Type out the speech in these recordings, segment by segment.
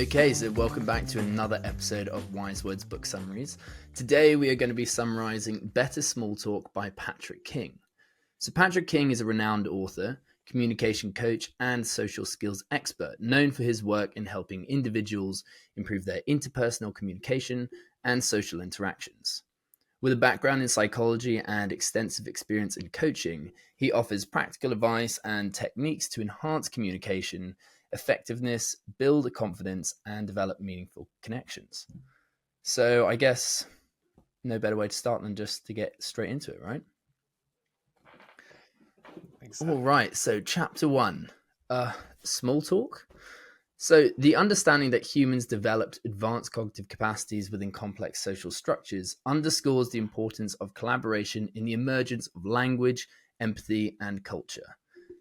Okay, so welcome back to another episode of Wise Words Book Summaries. Today we are going to be summarizing Better Small Talk by Patrick King. So Patrick King is a renowned author, communication coach, and social skills expert known for his work in helping individuals improve their interpersonal communication and social interactions. With a background in psychology and extensive experience in coaching, he offers practical advice and techniques to enhance communication effectiveness, build confidence, and develop meaningful connections. So I guess no better way to start than just to get straight into it, right? Exactly. All right, so chapter 1, small talk. So the understanding that humans developed advanced cognitive capacities within complex social structures underscores the importance of collaboration in the emergence of language, empathy, and culture.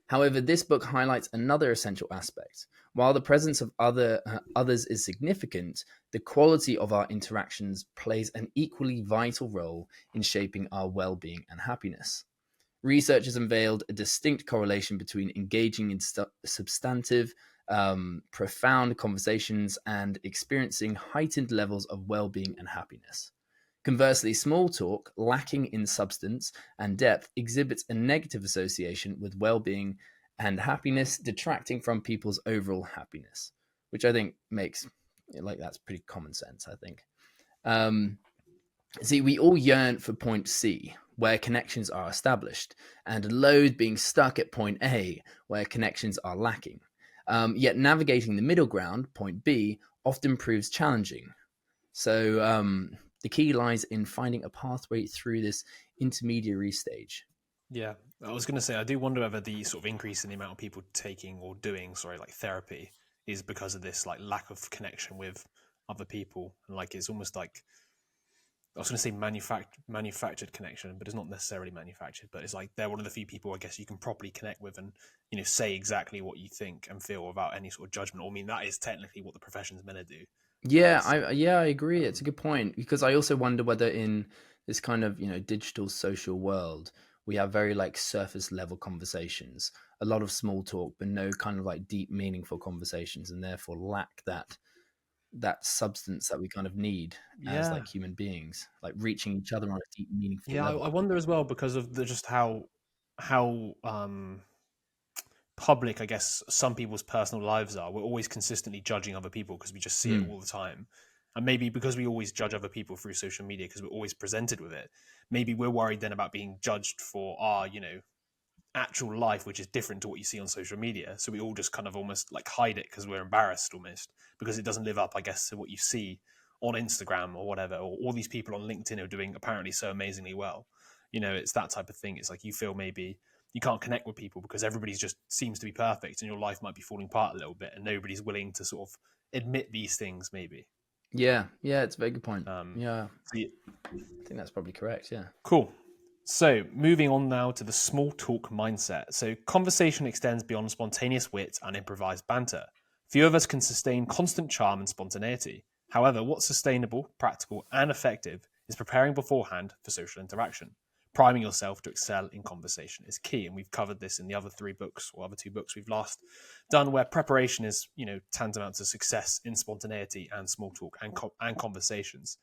However, this book highlights another essential aspect. While the presence of others is significant, the quality of our interactions plays an equally vital role in shaping our well-being and happiness. Research has unveiled a distinct correlation between engaging in substantive, profound conversations and experiencing heightened levels of well-being and happiness. Conversely, small talk, lacking in substance and depth, exhibits a negative association with well-being and happiness, detracting from people's overall happiness, which I think makes that's pretty common sense. I think. See, we all yearn for point C, where connections are established, and loathe being stuck at point A, where connections are lacking. Yet navigating the middle ground, point B, often proves challenging. So the key lies in finding a pathway through this intermediary stage. Yeah, I was going to say, I do wonder whether the sort of increase in the amount of people taking or doing, like therapy is because of this like lack of connection with other people. And like, it's almost like, I was going to say manufactured connection, but it's not necessarily manufactured, but it's like they're one of the few people I guess you can properly connect with and, say exactly what you think and feel without any sort of judgment. I mean, that is technically what the profession's meant to do. Yeah, I agree. It's a good point because I also wonder whether in this kind of digital social world we have very like surface level conversations, a lot of small talk, but no kind of like deep, meaningful conversations, and therefore lack that substance that we kind of need as Yeah. like human beings, like reaching each other on a deep, meaningful Yeah, I level. wonder as well because of just how public, I guess, some people's personal lives are. We're always consistently judging other people because we just see it Mm. all the time. And maybe because we always judge other people through social media because we're always presented with it, maybe we're worried then about being judged for our, actual life, which is different to what you see on social media. So we all just kind of almost like hide it because we're embarrassed almost because it doesn't live up, I guess, to what you see on Instagram or whatever, or all these people on LinkedIn are doing apparently so amazingly well. It's that type of thing. It's like you feel maybe you can't connect with people because everybody's just seems to be perfect and your life might be falling apart a little bit and nobody's willing to sort of admit these things maybe. Yeah, it's a very good point. Um, Yeah, so yeah, I think that's probably correct. Yeah. cool. So, moving on now to the small talk mindset. So, conversation extends beyond spontaneous wit and improvised banter. Few of us can sustain constant charm and spontaneity. However, what's sustainable, practical, and effective is preparing beforehand for social interaction. Priming yourself to excel in conversation is key, and we've covered this in the other three books or other two books we've last done, where preparation is, tantamount to success in spontaneity and small talk and conversations.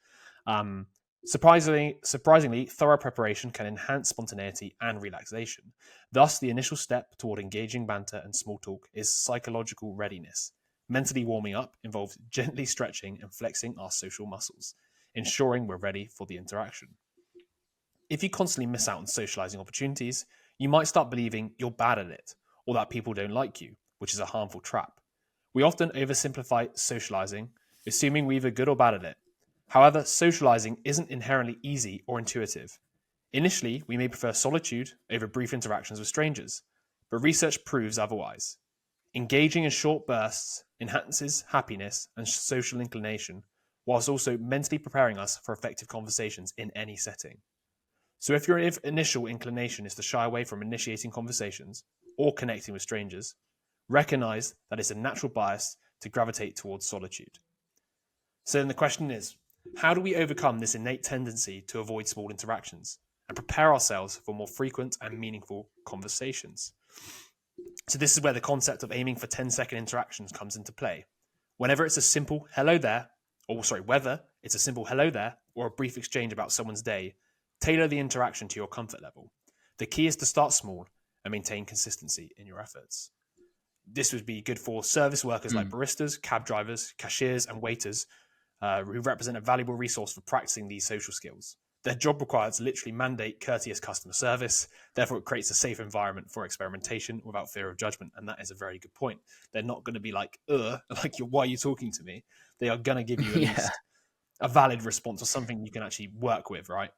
Um, Surprisingly, thorough preparation can enhance spontaneity and relaxation. Thus, the initial step toward engaging banter and small talk is psychological readiness. Mentally warming up involves gently stretching and flexing our social muscles, ensuring we're ready for the interaction. If you constantly miss out on socializing opportunities, you might start believing you're bad at it or that people don't like you, which is a harmful trap. We often oversimplify socializing, assuming we're either good or bad at it. However, socializing isn't inherently easy or intuitive. Initially, we may prefer solitude over brief interactions with strangers, but research proves otherwise. Engaging in short bursts enhances happiness and social inclination, whilst also mentally preparing us for effective conversations in any setting. So, if your initial inclination is to shy away from initiating conversations or connecting with strangers, recognize that it's a natural bias to gravitate towards solitude. So then the question is, how do we overcome this innate tendency to avoid small interactions and prepare ourselves for more frequent and meaningful conversations? So this is where the concept of aiming for 10-second interactions comes into play. Whether it's a simple hello there or a brief exchange about someone's day, tailor the interaction to your comfort level. The key is to start small and maintain consistency in your efforts. This would be good for service workers like Mm. baristas, cab drivers, cashiers, and waiters who represent a valuable resource for practicing these social skills. Their job requires literally mandate courteous customer service. Therefore, it creates a safe environment for experimentation without fear of judgment. And that is a very good point. They're not going to be like, why are you talking to me? They are going to give you at Yeah. least a valid response or something you can actually work with, right?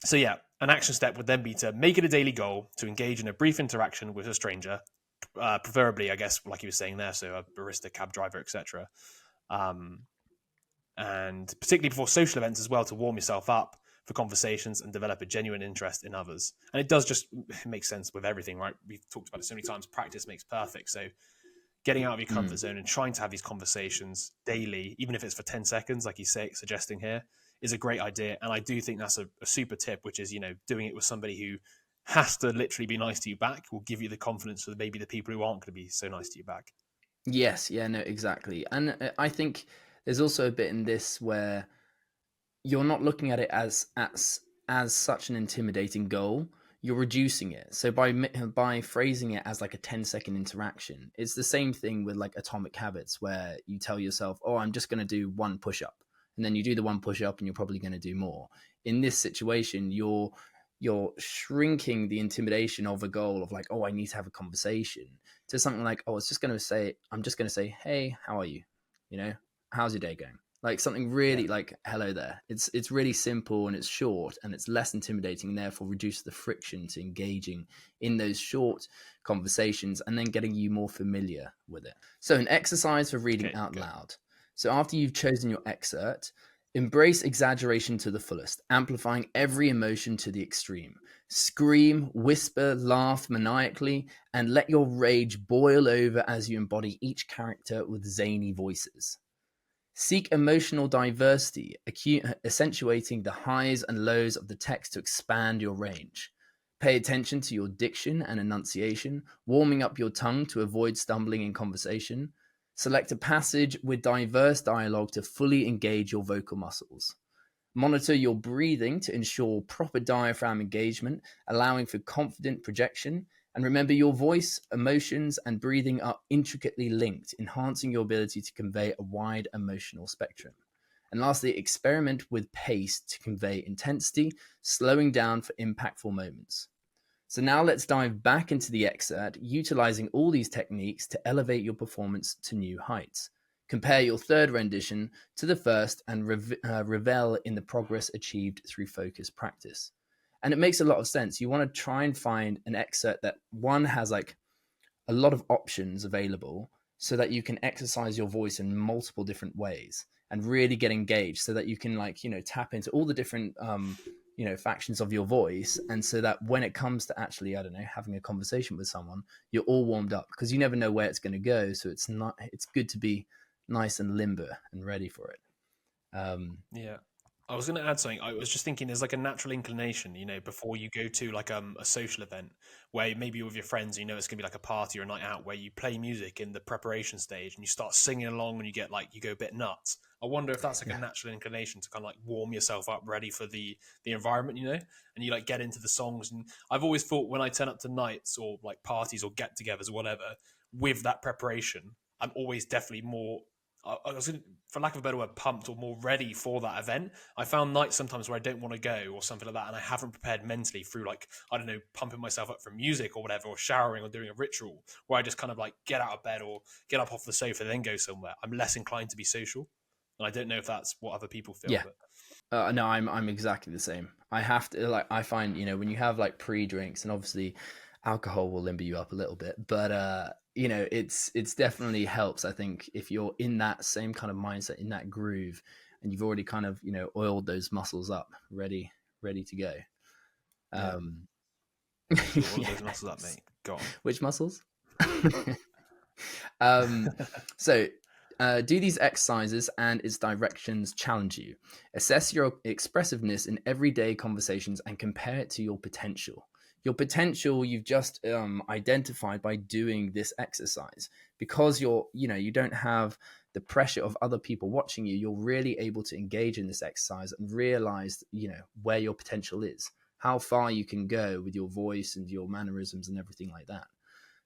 So yeah, an action step would then be to make it a daily goal to engage in a brief interaction with a stranger, preferably, I guess, like you were saying there, so a barista, cab driver, etc. And particularly before social events as well, to warm yourself up for conversations and develop a genuine interest in others. And it does just make sense with everything, right? We've talked about it so many times. Practice makes perfect. So getting out of your comfort Mm. zone and trying to have these conversations daily, even if it's for 10 seconds, like you say, suggesting here, is a great idea. And I do think that's a super tip, which is, doing it with somebody who has to literally be nice to you back will give you the confidence for maybe the people who aren't going to be so nice to you back. Yes, yeah, no, exactly. And I think there's also a bit in this where you're not looking at it as such an intimidating goal. You're reducing it. So by phrasing it as like a 10-second interaction, it's the same thing with like Atomic Habits, where you tell yourself, "Oh, I'm just going to do one push-up," and then you do the one push-up, and you're probably going to do more. In this situation, you're shrinking the intimidation of a goal of like, "Oh, I need to have a conversation," to something like, "Oh, I'm just going to say, hey, how are you? How's your day going?" Like something Yeah. really like hello there. It's really simple and it's short and it's less intimidating, and therefore reduce the friction to engaging in those short conversations and then getting you more familiar with it. So an exercise for reading Okay, out good. loud. So after you've chosen your excerpt, embrace exaggeration to the fullest, amplifying every emotion to the extreme. Scream, whisper, laugh maniacally, and let your rage boil over as you embody each character with zany voices. Seek emotional diversity, accentuating the highs and lows of the text to expand your range. Pay attention to your diction and enunciation, warming up your tongue to avoid stumbling in conversation. Select a passage with diverse dialogue to fully engage your vocal muscles. Monitor your breathing to ensure proper diaphragm engagement, allowing for confident projection. And remember, your voice, emotions, and breathing are intricately linked, enhancing your ability to convey a wide emotional spectrum. And lastly, experiment with pace to convey intensity, slowing down for impactful moments. So now let's dive back into the excerpt, utilizing all these techniques to elevate your performance to new heights. Compare your third rendition to the first and revel in the progress achieved through focused practice. And it makes a lot of sense. You want to try and find an excerpt that one has like a lot of options available so that you can exercise your voice in multiple different ways and really get engaged so that you can tap into all the different factions of your voice, and so that when it comes to actually, I don't know, having a conversation with someone, you're all warmed up, because you never know where it's going to go. So it's good to be nice and limber and ready for it. Yeah. I was going to add something. I was just thinking there's like a natural inclination, before you go to like a social event where maybe you're with your friends, it's going to be like a party or a night out, where you play music in the preparation stage and you start singing along and you go a bit nuts. I wonder if that's like a Yeah. natural inclination to kind of like warm yourself up ready for the environment, and you like get into the songs. And I've always thought when I turn up to nights or like parties or get-togethers or whatever with that preparation, I'm always definitely more I was, for lack of a better word, pumped or more ready for that event. I found nights sometimes where I don't want to go or something like that, and I haven't prepared mentally through, like, I don't know, pumping myself up from music or whatever, or showering or doing a ritual, where I just kind of like get out of bed or get up off the sofa, then go somewhere. I'm less inclined to be social. And I don't know if that's what other people feel, Yeah. but No, I'm exactly the same. I have to, like, I find, when you have like pre-drinks, and obviously alcohol will limber you up a little bit, but it's definitely helps. I think if you're in that same kind of mindset, in that groove, and you've already kind of, oiled those muscles up, ready to go. yeah. Um, You all of yeah. those muscles up, mate. Go on. Which muscles? um, so do these exercises and its directions challenge you. Assess your expressiveness in everyday conversations and compare it to your potential. your potential you've just identified by doing this exercise. Because you don't have the pressure of other people watching you, you're really able to engage in this exercise and realize, where your potential is, how far you can go with your voice and your mannerisms and everything like that.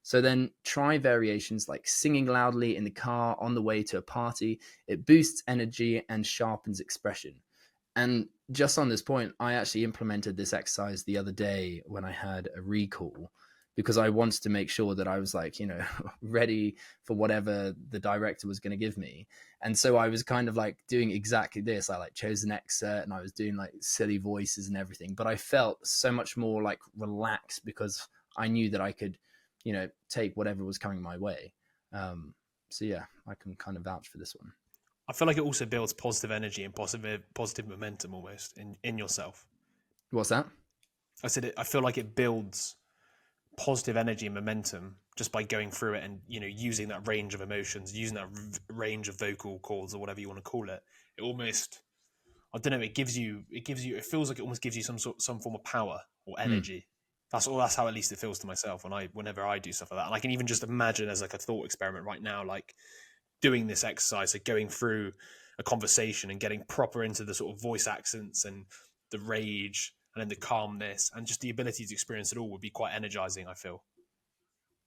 So then try variations like singing loudly in the car on the way to a party. It boosts energy and sharpens expression. And just on this point, I actually implemented this exercise the other day when I had a recall, because I wanted to make sure that I was like, ready for whatever the director was going to give me. And so I was kind of like doing exactly this. I like chose an excerpt and I was doing like silly voices and everything, but I felt so much more like relaxed because I knew that I could, take whatever was coming my way. So yeah, I can kind of vouch for this one. I feel like it also builds positive energy and positive momentum almost in yourself. What's that? I feel like it builds positive energy and momentum just by going through it and using that range of emotions, using that range of vocal cords or whatever you want to call it. It almost, I don't know, it feels like it almost gives you some form of power or energy. That's how at least it feels to myself whenever I do stuff like that. And I can even just imagine as like a thought experiment right now, like doing this exercise, like going through a conversation and getting proper into the sort of voice accents and the rage and then the calmness and just the ability to experience it all would be quite energizing, I feel.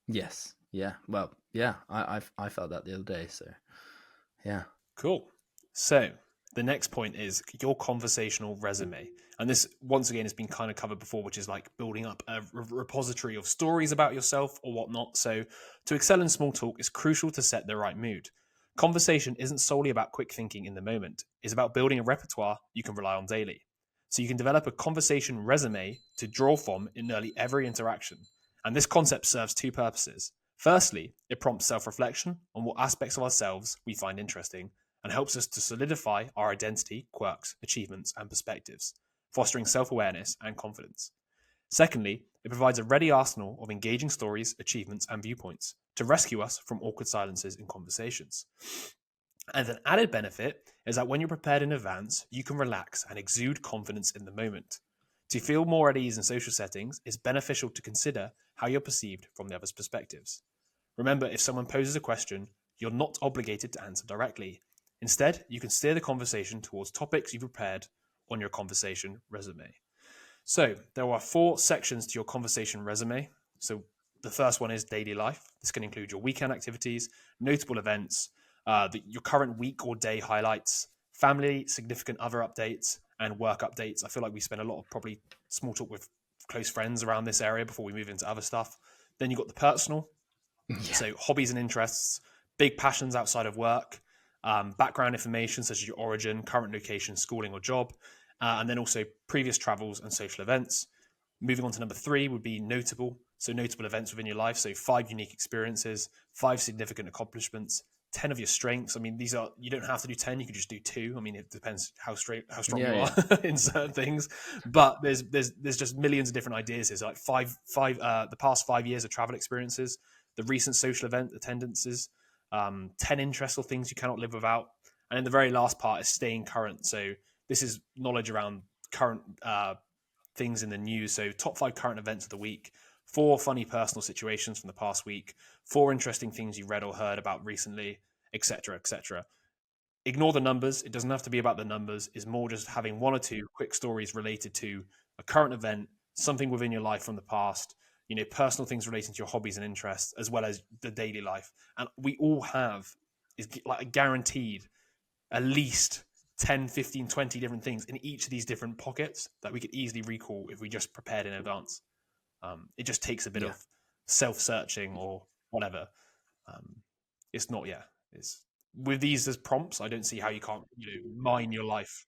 Yes. Yeah. Well, yeah, I felt that the other day. So yeah. Cool. So the next point is your conversational resume. And this, once again, has been kind of covered before, which is like building up a repository of stories about yourself or whatnot. So to excel in small talk, it's crucial to set the right mood. Conversation isn't solely about quick thinking in the moment. It's about building a repertoire you can rely on daily. So you can develop a conversation resume to draw from in nearly every interaction. And this concept serves two purposes. Firstly, it prompts self-reflection on what aspects of ourselves we find interesting and helps us to solidify our identity, quirks, achievements, and perspectives, fostering self-awareness and confidence. Secondly, it provides a ready arsenal of engaging stories, achievements, and viewpoints to rescue us from awkward silences in conversations. And an added benefit is that when you're prepared in advance, you can relax and exude confidence in the moment. To feel more at ease in social settings, it's beneficial to consider how you're perceived from the other's perspectives. Remember, if someone poses a question, you're not obligated to answer directly. Instead, you can steer the conversation towards topics you've prepared on your conversation resume. So, there are 4 sections to your conversation resume. So, the first one is daily life. This can include your weekend activities, notable events, your current week or day highlights, family, significant other updates, and work updates. I feel like we spend a lot of probably small talk with close friends around this area before we move into other stuff. Then you've got the personal, Yeah. so hobbies and interests, big passions outside of work, background information such as your origin, current location, schooling or job, and then also previous travels and social events. Moving on to number 3 would be notable. So notable events within your life. So 5 unique experiences, 5 significant accomplishments, 10 of your strengths. I mean, you don't have to do 10. You could just do 2. I mean, it depends how strong you Yeah. are in certain things. But there's just millions of different ideas here. So like the past 5 years of travel experiences, the recent social event attendances, 10 interests or things you cannot live without. And then the very last part is staying current. So this is knowledge around current things in the news. So top 5 current events of the week, 4 funny personal situations from the past week, 4 interesting things you read or heard about recently, etc., etc. Ignore the numbers. It doesn't have to be about the numbers. It's more just having 1 or 2 quick stories related to a current event, something within your life from the past, personal things relating to your hobbies and interests, as well as the daily life. And we all have, is like guaranteed, at least 10, 15, 20 different things in each of these different pockets that we could easily recall if we just prepared in advance. It just takes a bit of self-searching or whatever. It's not, it's with these as prompts. I don't see how you can't, mine your life.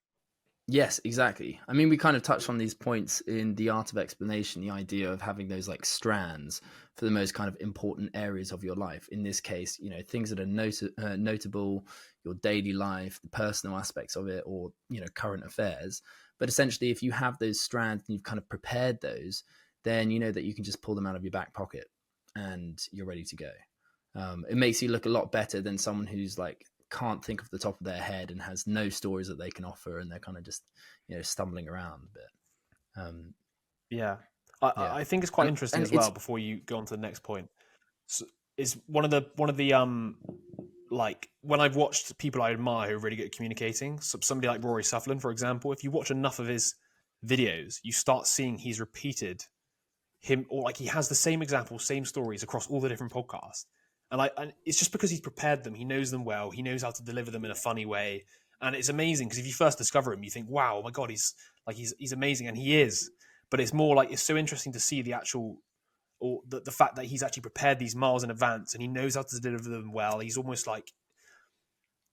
Yes, exactly. I mean, we kind of touched on these points in the art of explanation, the idea of having those like strands for the most kind of important areas of your life. In this case, things that are notable, your daily life, the personal aspects of it, or, current affairs. But essentially, if you have those strands and you've kind of prepared those, then you know that you can just pull them out of your back pocket and you're ready to go. It makes you look a lot better than someone who's like, can't think off the top of their head and has no stories that they can offer, and they're kind of just stumbling around a bit. Yeah, Yeah. I think it's quite interesting And as well. it's Before you go on to the next point, so, is one of the like when I've watched people I admire who are really good at communicating, so somebody like Rory Sutherland, for example, if you watch enough of his videos, you start seeing he's repeated him, or like he has the same examples, same stories across all the different podcasts. And it's just because he's prepared them, he knows them well, he knows how to deliver them in a funny way. And it's amazing because if you first discover him, you think, wow, oh my God, he's amazing. And he is. But it's more like, it's so interesting to see the actual, or the fact that he's actually prepared these miles in advance and he knows how to deliver them well. He's almost like,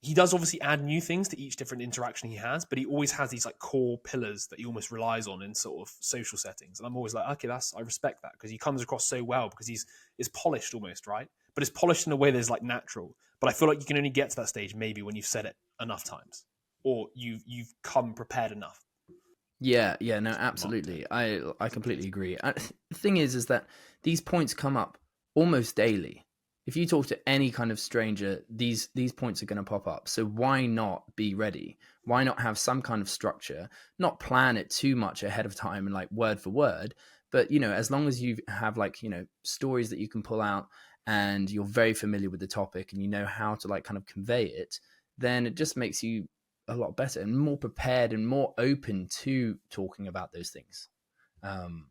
he does obviously add new things to each different interaction he has, but he always has these like core pillars that he almost relies on in sort of social settings. And I'm always like, okay, I respect that because he comes across so well because is polished almost, right? But it's polished in a way that's like natural. But I feel like you can only get to that stage maybe when you've said it enough times or you've come prepared enough. yeah, no, absolutely. I completely agree. The thing is that these points come up almost daily. If you talk to any kind of stranger, these points are going to pop up. So why not be ready? Why not have some kind of structure? Not plan it too much ahead of time and like word for word, but as long as you have like stories that you can pull out and you're very familiar with the topic and you know how to like kind of convey it, then it just makes you a lot better and more prepared and more open to talking about those things. Um,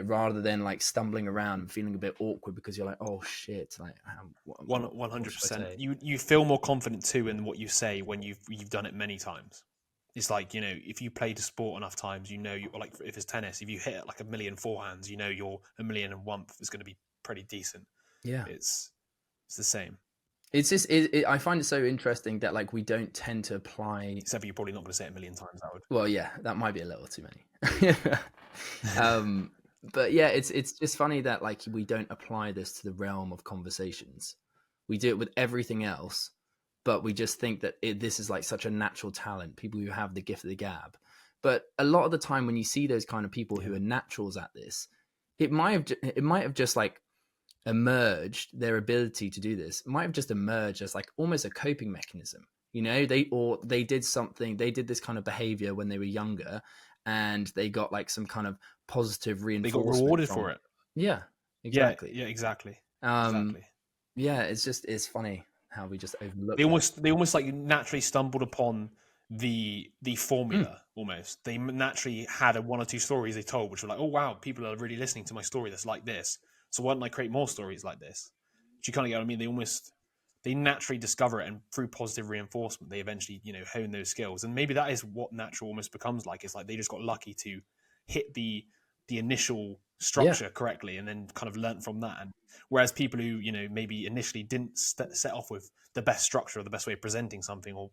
rather than like stumbling around and feeling a bit awkward because you're like, oh shit, like what should I 100%. say? You feel more confident too in what you say when you've done it many times. It's like, if you played a sport enough times, you like if it's tennis, if you hit like a million forehands, your a million and one is going to be pretty decent. Yeah, It's the same. it's just I find it so interesting that like we don't tend to apply. Except for you're probably not going to say it a million times. That Well, yeah, that might be a little too many. um, but yeah, it's just funny that like we don't apply this to the realm of conversations. We do it with everything else, but we just think that this is like such a natural talent. People who have the gift of the gab. But a lot of the time, when you see those kind of people who are naturals at this, it might have just like emerged their ability to do this. It might have just emerged as like almost a coping mechanism. They did this kind of behavior when they were younger, and they got like some kind of positive they got reinforcement rewarded from for it. it. Yeah, Yeah, exactly. yeah, exactly, Um, exactly. yeah, it's funny how we just overlook They that. almost like naturally stumbled upon the Mm, formula. Almost they naturally had one or two stories they told, which were like, oh wow, people are really listening to my story that's like this. So why don't I create more stories like this? Do you kind of get what I mean? They naturally discover it, and through positive reinforcement, they eventually hone those skills. And maybe that is what natural almost becomes like. It's like they just got lucky to hit the initial yeah, structure correctly, and then kind of learn from that. And whereas people who maybe initially didn't set off with the best structure or the best way of presenting something, or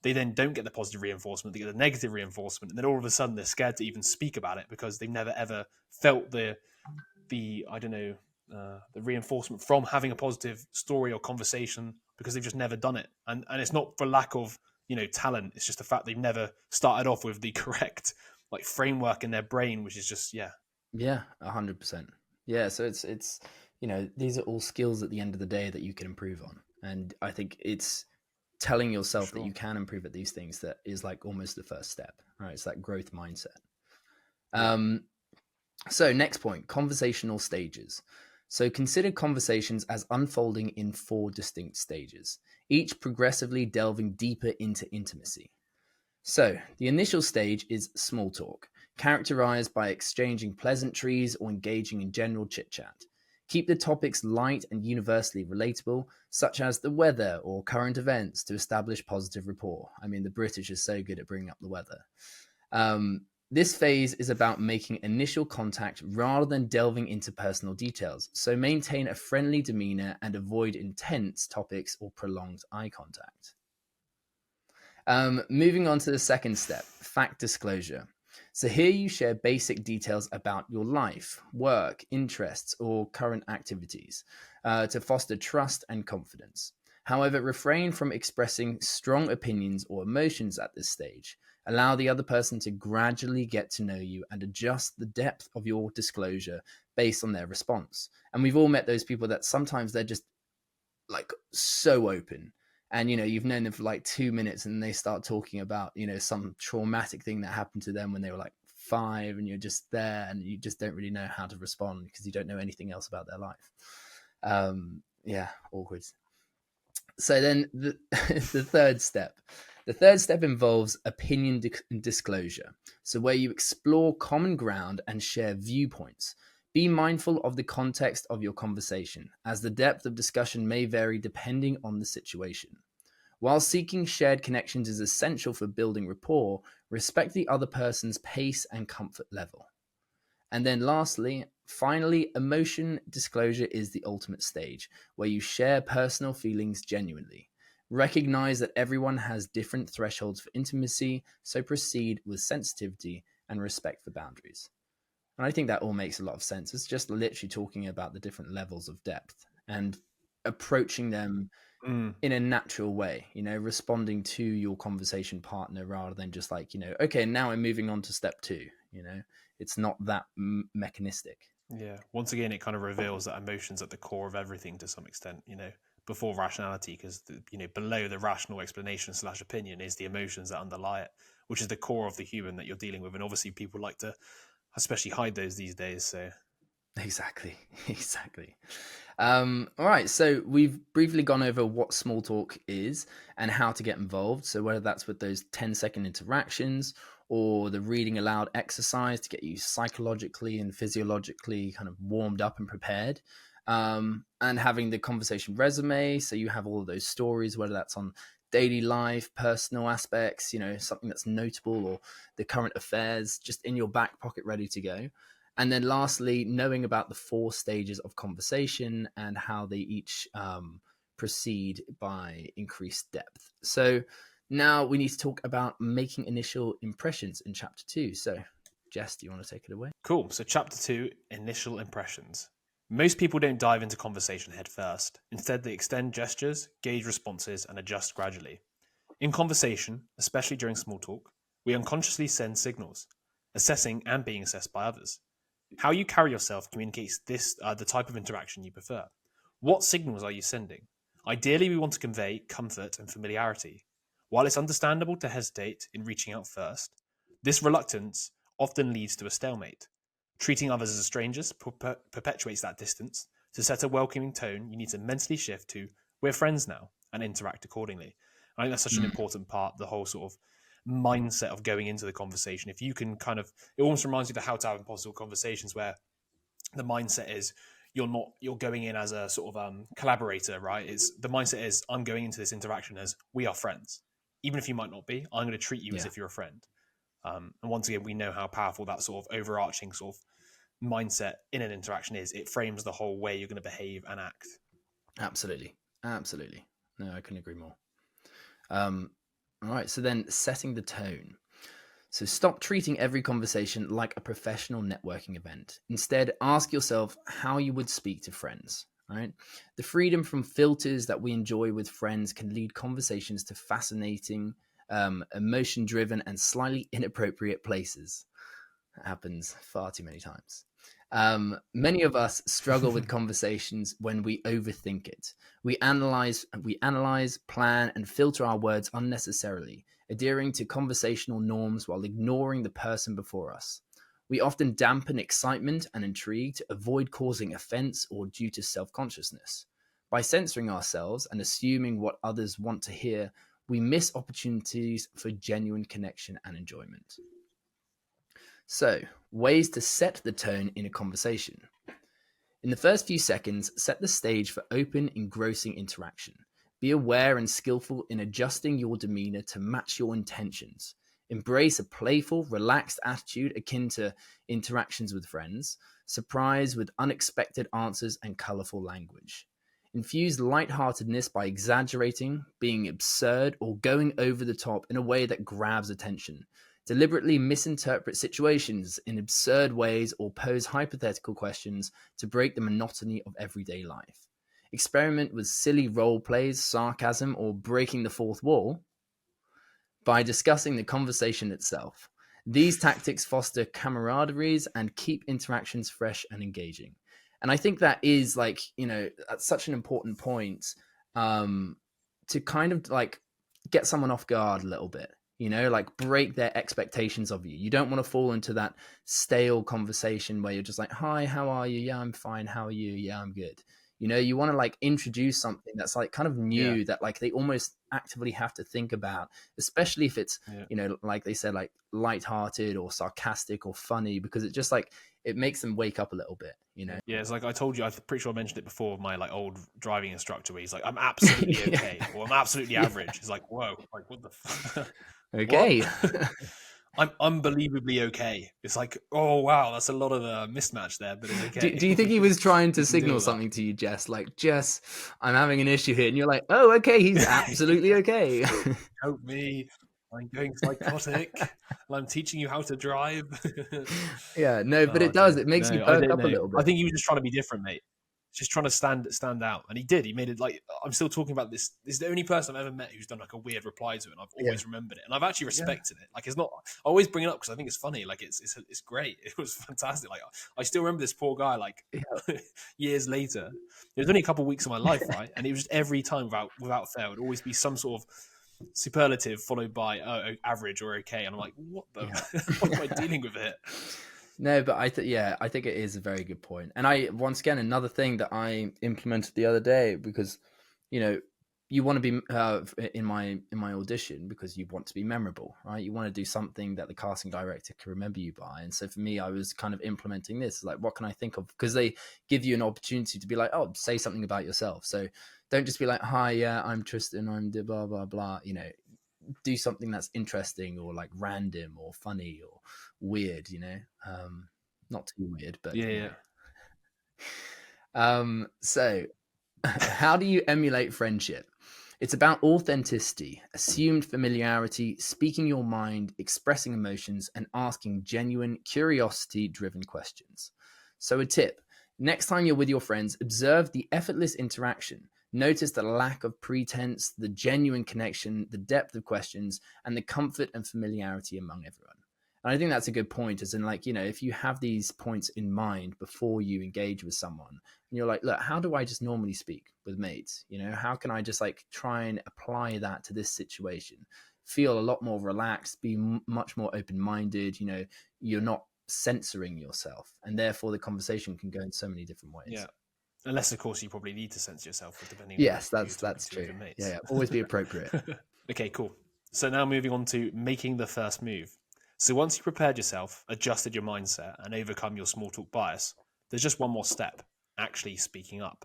they then don't get the positive reinforcement, they get the negative reinforcement, and then all of a sudden they're scared to even speak about it because they've never ever felt the I don't know the reinforcement from having a positive story or conversation because they've just never done it, and it's not for lack of talent. It's just the fact they've never started off with the correct like framework in their brain, which is just yeah, 100%. Yeah, so it's these are all skills at the end of the day that you can improve on, and I think it's telling for yourself that sure. you can improve at these things that is like almost the first step, right? It's that growth mindset. Yeah. Um, So, next point, conversational stages. So, consider conversations as unfolding in 4 distinct stages, each progressively delving deeper into intimacy. So, the initial stage is small talk, characterized by exchanging pleasantries or engaging in general chit chat. Keep the topics light and universally relatable, such as the weather or current events, to establish positive rapport. I mean, the British are so good at bringing up the weather. This phase is about making initial contact rather than delving into personal details, so maintain a friendly demeanor and avoid intense topics or prolonged eye contact. Moving on to the second step, fact disclosure. So here you share basic details about your life, work, interests, or current activities to foster trust and confidence. However, refrain from expressing strong opinions or emotions at this stage. Allow the other person to gradually get to know you and adjust the depth of your disclosure based on their response. And we've all met those people that sometimes they're just like so open, and you've known them for like 2 minutes and they start talking about some traumatic thing that happened to them when they were like 5 and you're just there and you just don't really know how to respond because you don't know anything else about their life. Yeah, awkward. So then the third step. The third step involves opinion disclosure. So where you explore common ground and share viewpoints. Be mindful of the context of your conversation, as the depth of discussion may vary depending on the situation. While seeking shared connections is essential for building rapport, respect the other person's pace and comfort level. And then finally, emotion disclosure is the ultimate stage, where you share personal feelings genuinely. Recognize that everyone has different thresholds for intimacy, so proceed with sensitivity and respect for boundaries. And I think that all makes a lot of sense. It's just literally talking about the different levels of depth and approaching them Mm. in a natural way, responding to your conversation partner rather than just like, okay, now I'm moving on to step 2, it's not that mechanistic. Yeah. Once again, it kind of reveals that emotion's at the core of everything to some extent, before rationality, because, below the rational explanation / opinion is the emotions that underlie it, which is the core of the human that you're dealing with. And obviously people like to especially hide those these days. So Exactly. All right, so we've briefly gone over what small talk is and how to get involved. So whether that's with those 10-second interactions or the reading aloud exercise to get you psychologically and physiologically kind of warmed up and prepared, and having the conversation resume, so you have all of those stories, whether that's on daily life, personal aspects, something that's notable, or the current affairs just in your back pocket ready to go. And then lastly, knowing about the 4 stages of conversation and how they each proceed by increased depth. So now we need to talk about making initial impressions in chapter 2. So Jess, do you want to take it away? cool. So chapter 2, initial impressions. Most people don't dive into conversation head first. Instead, they extend gestures, gauge responses, and adjust gradually. In conversation, especially during small talk, we unconsciously send signals, assessing and being assessed by others. How you carry yourself communicates the type of interaction you prefer. What signals are you sending? Ideally, we want to convey comfort and familiarity. While it's understandable to hesitate in reaching out first, this reluctance often leads to a stalemate. Treating others as strangers perpetuates that distance. To set a welcoming tone, you need to mentally shift to "we're friends now" and interact accordingly. I think that's such an important part, the whole sort of mindset of going into the conversation. If you can it almost reminds you of the How to Have Impossible Conversations, where the mindset is you're going in as a sort of collaborator, right? It's the mindset is, I'm going into this interaction as we are friends. Even if you might not be, I'm going to treat you as if you're a friend. And once again, we know how powerful that sort of overarching sort of mindset in an interaction is. It frames the whole way you're going to behave and act. Absolutely. No, I couldn't agree more. All right, so then setting the tone. So stop treating every conversation like a professional networking event. Instead, ask yourself how you would speak to friends. Right? The freedom from filters that we enjoy with friends can lead conversations to fascinating, emotion-driven, and slightly inappropriate places. That happens far too many times. Many of us struggle with conversations when we overthink it. We analyze, plan, and filter our words unnecessarily, adhering to conversational norms while ignoring the person before us. We often dampen excitement and intrigue to avoid causing offense or due to self-consciousness. By censoring ourselves and assuming what others want to hear, we miss opportunities for genuine connection and enjoyment. So, ways to set the tone in a conversation. In the first few seconds, set the stage for open, engrossing interaction. Be aware and skillful in adjusting your demeanor to match your intentions. Embrace a playful, relaxed attitude akin to interactions with friends. Surprise with unexpected answers and colorful language. Infuse lightheartedness by exaggerating, being absurd, or going over the top in a way that grabs attention. Deliberately misinterpret situations in absurd ways or pose hypothetical questions to break the monotony of everyday life. Experiment with silly role plays, sarcasm, or breaking the fourth wall by discussing the conversation itself. These tactics foster camaraderie and keep interactions fresh and engaging. And I think that is that's such an important point, to kind of like get someone off guard a little bit. like break their expectations of you. You don't want to fall into that stale conversation where you're just like, hi, how are you? Yeah, I'm fine. How are you? Yeah, I'm good. You want to like introduce something that's like kind of Yeah. new, that like they almost actively have to think about, especially if it's, Yeah. like they said, like lighthearted or sarcastic or funny, because it just like, it makes them wake up a little bit. Yeah, it's like I told you, I'm pretty sure I mentioned it before, my like old driving instructor where he's like, I'm absolutely Yeah. okay, or I'm absolutely Yeah. average. It's like, whoa, like what the what? Okay. I'm unbelievably okay. It's like, oh wow, that's a lot of mismatch there, but it's do, okay. do you think he was trying We to can deal signal with that. something to you, Jess? Like, Jess, I'm having an issue here. And you're like, oh, okay, he's absolutely okay. Help me. I'm going psychotic. And I'm teaching you how to drive. Yeah, no, but Oh it does. dear. It makes you No, I perk don't up a know. little I bit. think he was just trying to be different, mate. Just trying to stand out, and he did. He made it like I'm still talking about this. This is the only person I've ever met who's done like a weird reply to it, and I've Yeah. always remembered it, and I've actually Yeah. respected it. Like it's not. I always bring it up because I think it's funny. Like it's great. It was fantastic. Like I still remember this poor guy. Like Yeah. years later, it was only a couple of weeks of my life, right? And it was just every time without fail, it would always be some sort of superlative followed by average or okay, and I'm like, what the? Yeah. What am I dealing with here? No, but I think it is a very good point. And I, once again, another thing that I implemented the other day, because you know you want to be in my audition, because you want to be memorable, right? You want to do something that the casting director can remember you by. And so for me, I was kind of implementing this, like, what can I think of? Because they give you an opportunity to be like, oh, say something about yourself. So don't just be like, hi, yeah, I'm Tristan, I'm blah blah blah. Do something that's interesting or like random or funny or weird, not too weird, but Yeah. so how do you emulate friendship? It's about authenticity, assumed familiarity, speaking your mind, expressing emotions, and asking genuine, curiosity driven questions. So, a tip: next time you're with your friends, observe the effortless interaction. Notice the lack of pretense, the genuine connection, the depth of questions, and the comfort and familiarity among everyone. And I think that's a good point, as in, like, if you have these points in mind before you engage with someone, and you're like, look, how do I just normally speak with mates? How can I just like try and apply that to this situation? Feel a lot more relaxed, be much more open minded. You're not censoring yourself, and therefore the conversation can go in so many different Yeah. ways. Unless, of course, you probably need to censor yourself depending on Yes, who you're talking that's to with true. your Yeah, mates. yeah. Always be appropriate. Okay, cool. So now moving on to making the first move. So once you've prepared yourself, adjusted your mindset, and overcome your small talk bias, there's just one more step: actually speaking up.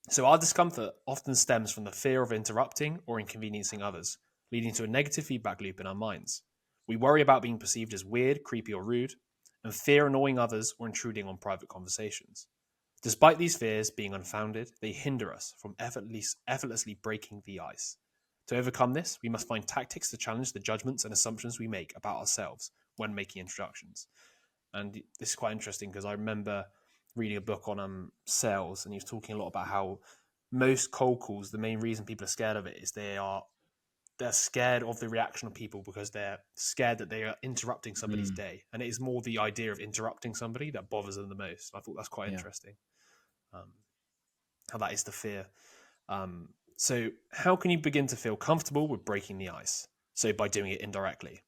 So our discomfort often stems from the fear of interrupting or inconveniencing others, leading to a negative feedback loop in our minds. We worry about being perceived as weird, creepy, or rude, and fear annoying others or intruding on private conversations. Despite these fears being unfounded, they hinder us from effortlessly breaking the ice. To overcome this, we must find tactics to challenge the judgments and assumptions we make about ourselves when making introductions. And this is quite interesting because I remember reading a book on sales, and he was talking a lot about how most cold calls, the main reason people are scared of it is they're scared of the reaction of people because they're scared that they are interrupting somebody's Mm, day, and it is more the idea of interrupting somebody that bothers them the most. I thought that's quite yeah. interesting. How that is the fear. So, how can you begin to feel comfortable with breaking the ice? So, by doing it indirectly.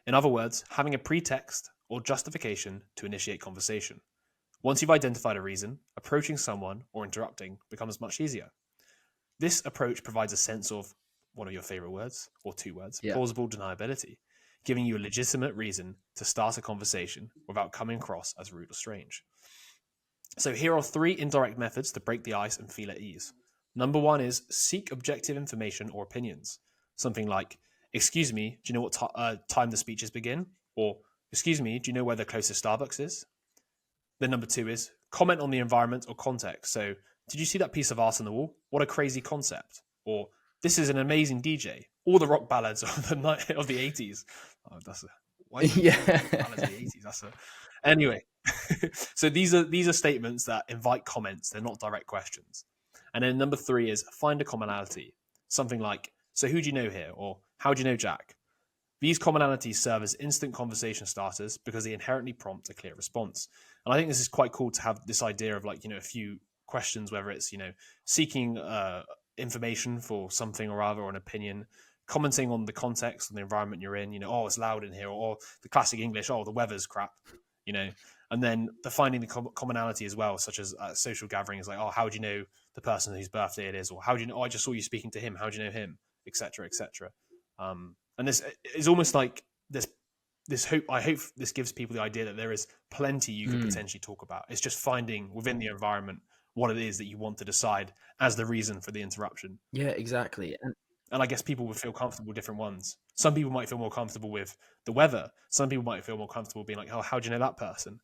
In other words, having a pretext or justification to initiate conversation. Once you've identified a reason, approaching someone or interrupting becomes much easier. This approach provides a sense of one of your favorite words, or two words, Yeah. plausible deniability, giving you a legitimate reason to start a conversation without coming across as rude or strange. So here are 3 indirect methods to break the ice and feel at ease. Number 1 is seek objective information or opinions. Something like, excuse me, do you know what time the speeches begin? Or, excuse me, do you know where the closest Starbucks is? Then number 2 is comment on the environment or context. So, did you see that piece of art on the wall? What a crazy concept. Or, this is an amazing DJ. All the rock ballads of the 80s. Oh, why do you keep bringing up rock Yeah. ballads of the 80s? Anyway. So these are statements that invite comments. They're not direct questions. And then number 3 is find a commonality. Something like, so who do you know here? Or how do you know Jack? These commonalities serve as instant conversation starters because they inherently prompt a clear response. And I think this is quite cool to have this idea of, like, a few questions, whether it's, seeking information for something or other, or an opinion, commenting on the context and the environment you're in. Oh, it's loud in here, or the classic English, oh, the weather's crap. And then finding the commonality as well, such as social gatherings, like, oh, how do you know the person whose birthday it is, or how do you know? Oh, I just saw you speaking to him. How do you know him, etc., etc. And this is almost like this hope. I hope this gives people the idea that there is plenty you could potentially talk about. It's just finding within the environment what it is that you want to decide as the reason for the interruption. Yeah, exactly. And I guess people would feel comfortable with different ones. Some people might feel more comfortable with the weather. Some people might feel more comfortable being like, oh, how do you know that person?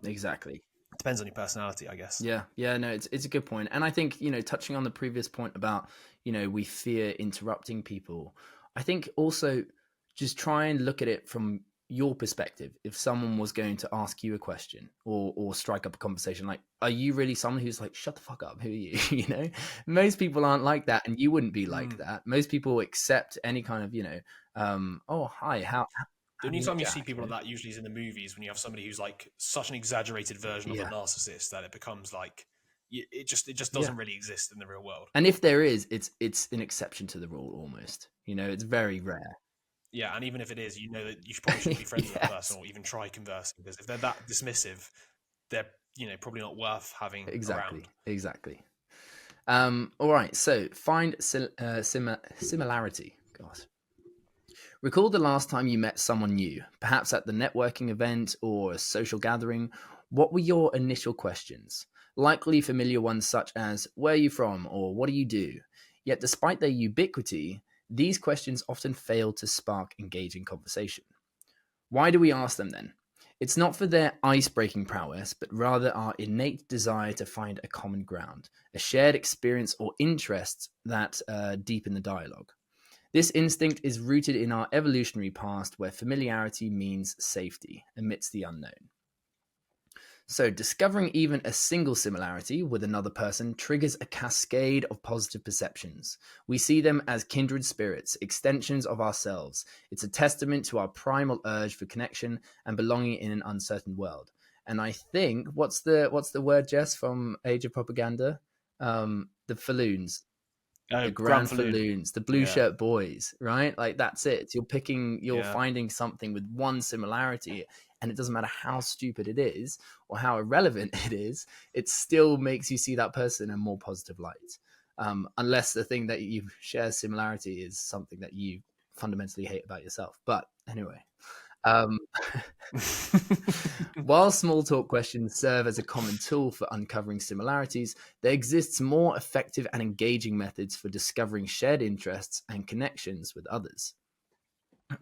Exactly. It depends on your personality, I guess. Yeah, no, it's a good point. And I think, touching on the previous point about, we fear interrupting people, I think also just try and look at it from your perspective. If someone was going to ask you a question or strike up a conversation, like, are you really someone who's like, shut the fuck up, who are you? Most people aren't like that, and you wouldn't be like that. Most people accept any kind of, oh, hi, how The only do time you Jack, see people like that usually is in the movies, when you have somebody who's like such an exaggerated version of a narcissist that it becomes like it just doesn't really exist in the real world. And if there is, it's an exception to the rule almost. It's very rare. Yeah, and even if it is, that you probably shouldn't be friends with that person or even try conversing, because if they're that dismissive, they're probably not worth having around. Exactly. All right. So find similarity. God. Recall the last time you met someone new, perhaps at the networking event or a social gathering. What were your initial questions? Likely familiar ones such as, where are you from, or what do you do? Yet despite their ubiquity, these questions often fail to spark engaging conversation. Why do we ask them then? It's not for their ice-breaking prowess, but rather our innate desire to find a common ground, a shared experience or interests that deepen the dialogue. This instinct is rooted in our evolutionary past, where familiarity means safety amidst the unknown. So, discovering even a single similarity with another person triggers a cascade of positive perceptions. We see them as kindred spirits, extensions of ourselves. It's a testament to our primal urge for connection and belonging in an uncertain world. And I think, what's the word, Jess, from Age of Propaganda? The Falloons. The Grand Falloons, the blue shirt boys, right? Like, that's it. You're finding something with one similarity, and it doesn't matter how stupid it is or how irrelevant it is, it still makes you see that person in a more positive light. Unless the thing that you share similarity is something that you fundamentally hate about yourself. But anyway, while small talk questions serve as a common tool for uncovering similarities, there exists more effective and engaging methods for discovering shared interests and connections with others.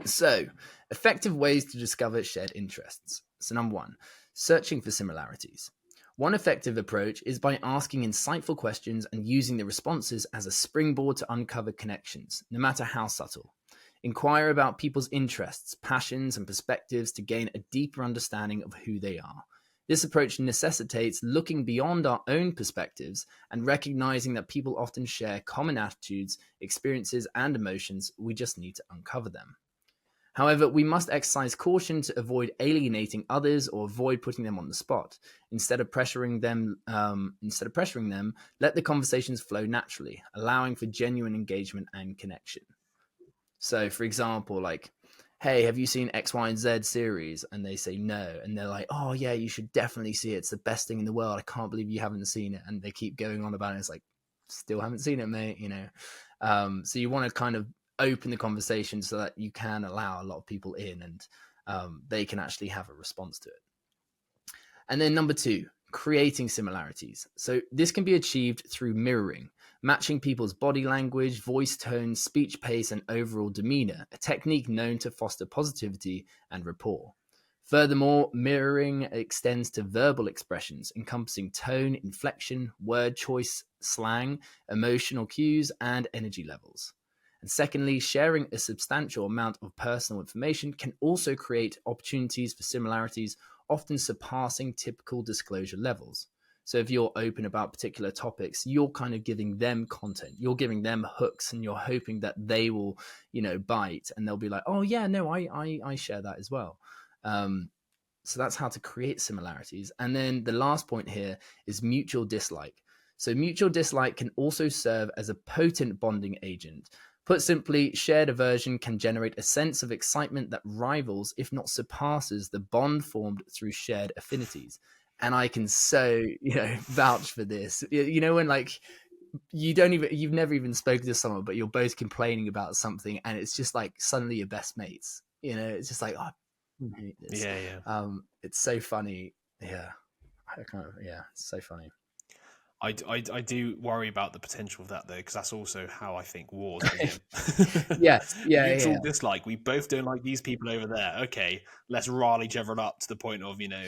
So, effective ways to discover shared interests. So, number one, searching for similarities. One effective approach is by asking insightful questions and using the responses as a springboard to uncover connections, no matter how subtle. Inquire about people's interests, passions, and perspectives to gain a deeper understanding of who they are. This approach necessitates looking beyond our own perspectives and recognizing that people often share common attitudes, experiences, and emotions. We just need to uncover them. However, we must exercise caution to avoid alienating others or avoid putting them on the spot. Instead of pressuring them, let the conversations flow naturally, allowing for genuine engagement and connection. So, for example, like, hey, have you seen X, Y, and Z series? And they say no. And they're like, oh, yeah, you should definitely see it. It's the best thing in the world. I can't believe you haven't seen it. And they keep going on about it. It's like, still haven't seen it, mate, So you want to kind of open the conversation so that you can allow a lot of people in and they can actually have a response to it. And then number two, creating similarities. So this can be achieved through mirroring, matching people's body language, voice tone, speech pace, and overall demeanor, a technique known to foster positivity and rapport. Furthermore, mirroring extends to verbal expressions, encompassing tone, inflection, word choice, slang, emotional cues, and energy levels. And secondly, sharing a substantial amount of personal information can also create opportunities for similarities, often surpassing typical disclosure levels. So if you're open about particular topics, you're kind of giving them content, you're giving them hooks, and you're hoping that they will, bite, and they'll be like, oh yeah, no, I share that as well. So that's how to create similarities. And then the last point here is mutual dislike. So mutual dislike can also serve as a potent bonding agent. Put simply, shared aversion can generate a sense of excitement that rivals, if not surpasses, the bond formed through shared affinities. And I can vouch for this. When like you've never even spoken to someone, but you're both complaining about something, and it's just like suddenly your best mates. It's just like, oh, I hate this. Yeah. It's so funny. Yeah, it's so funny. I do worry about the potential of that though, because that's also how I think wars begin. Yes, Mutual dislike. We both don't like these people over there. Okay, let's rile each other up to the point of war.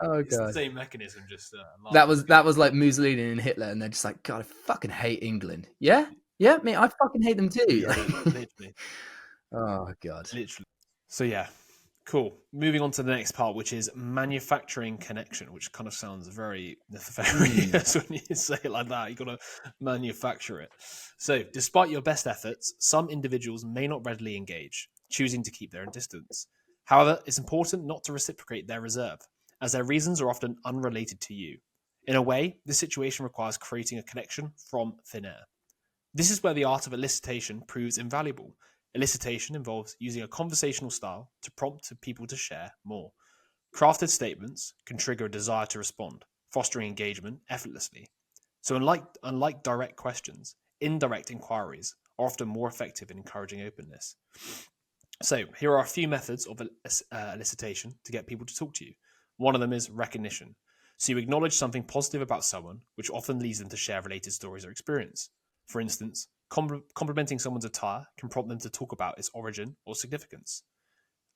Oh It's the god, same mechanism, just that was like Mussolini and Hitler, and they're just like, God, I fucking hate England. Yeah, mate, I fucking hate them too. Yeah, literally. Oh god. Literally. So yeah, cool. Moving on to the next part, which is manufacturing connection, which kind of sounds very nefarious when you say it like that. You got to manufacture it. So, despite your best efforts, some individuals may not readily engage, choosing to keep their distance. However, it's important not to reciprocate their reserve, as their reasons are often unrelated to you. In a way, this situation requires creating a connection from thin air. This is where the art of elicitation proves invaluable. Elicitation involves using a conversational style to prompt people to share more. Crafted statements can trigger a desire to respond, fostering engagement effortlessly. So, unlike direct questions, indirect inquiries are often more effective in encouraging openness. So, here are a few methods of elicitation to get people to talk to you. One of them is recognition. So, you acknowledge something positive about someone, which often leads them to share related stories or experience. For instance, complimenting someone's attire can prompt them to talk about its origin or significance.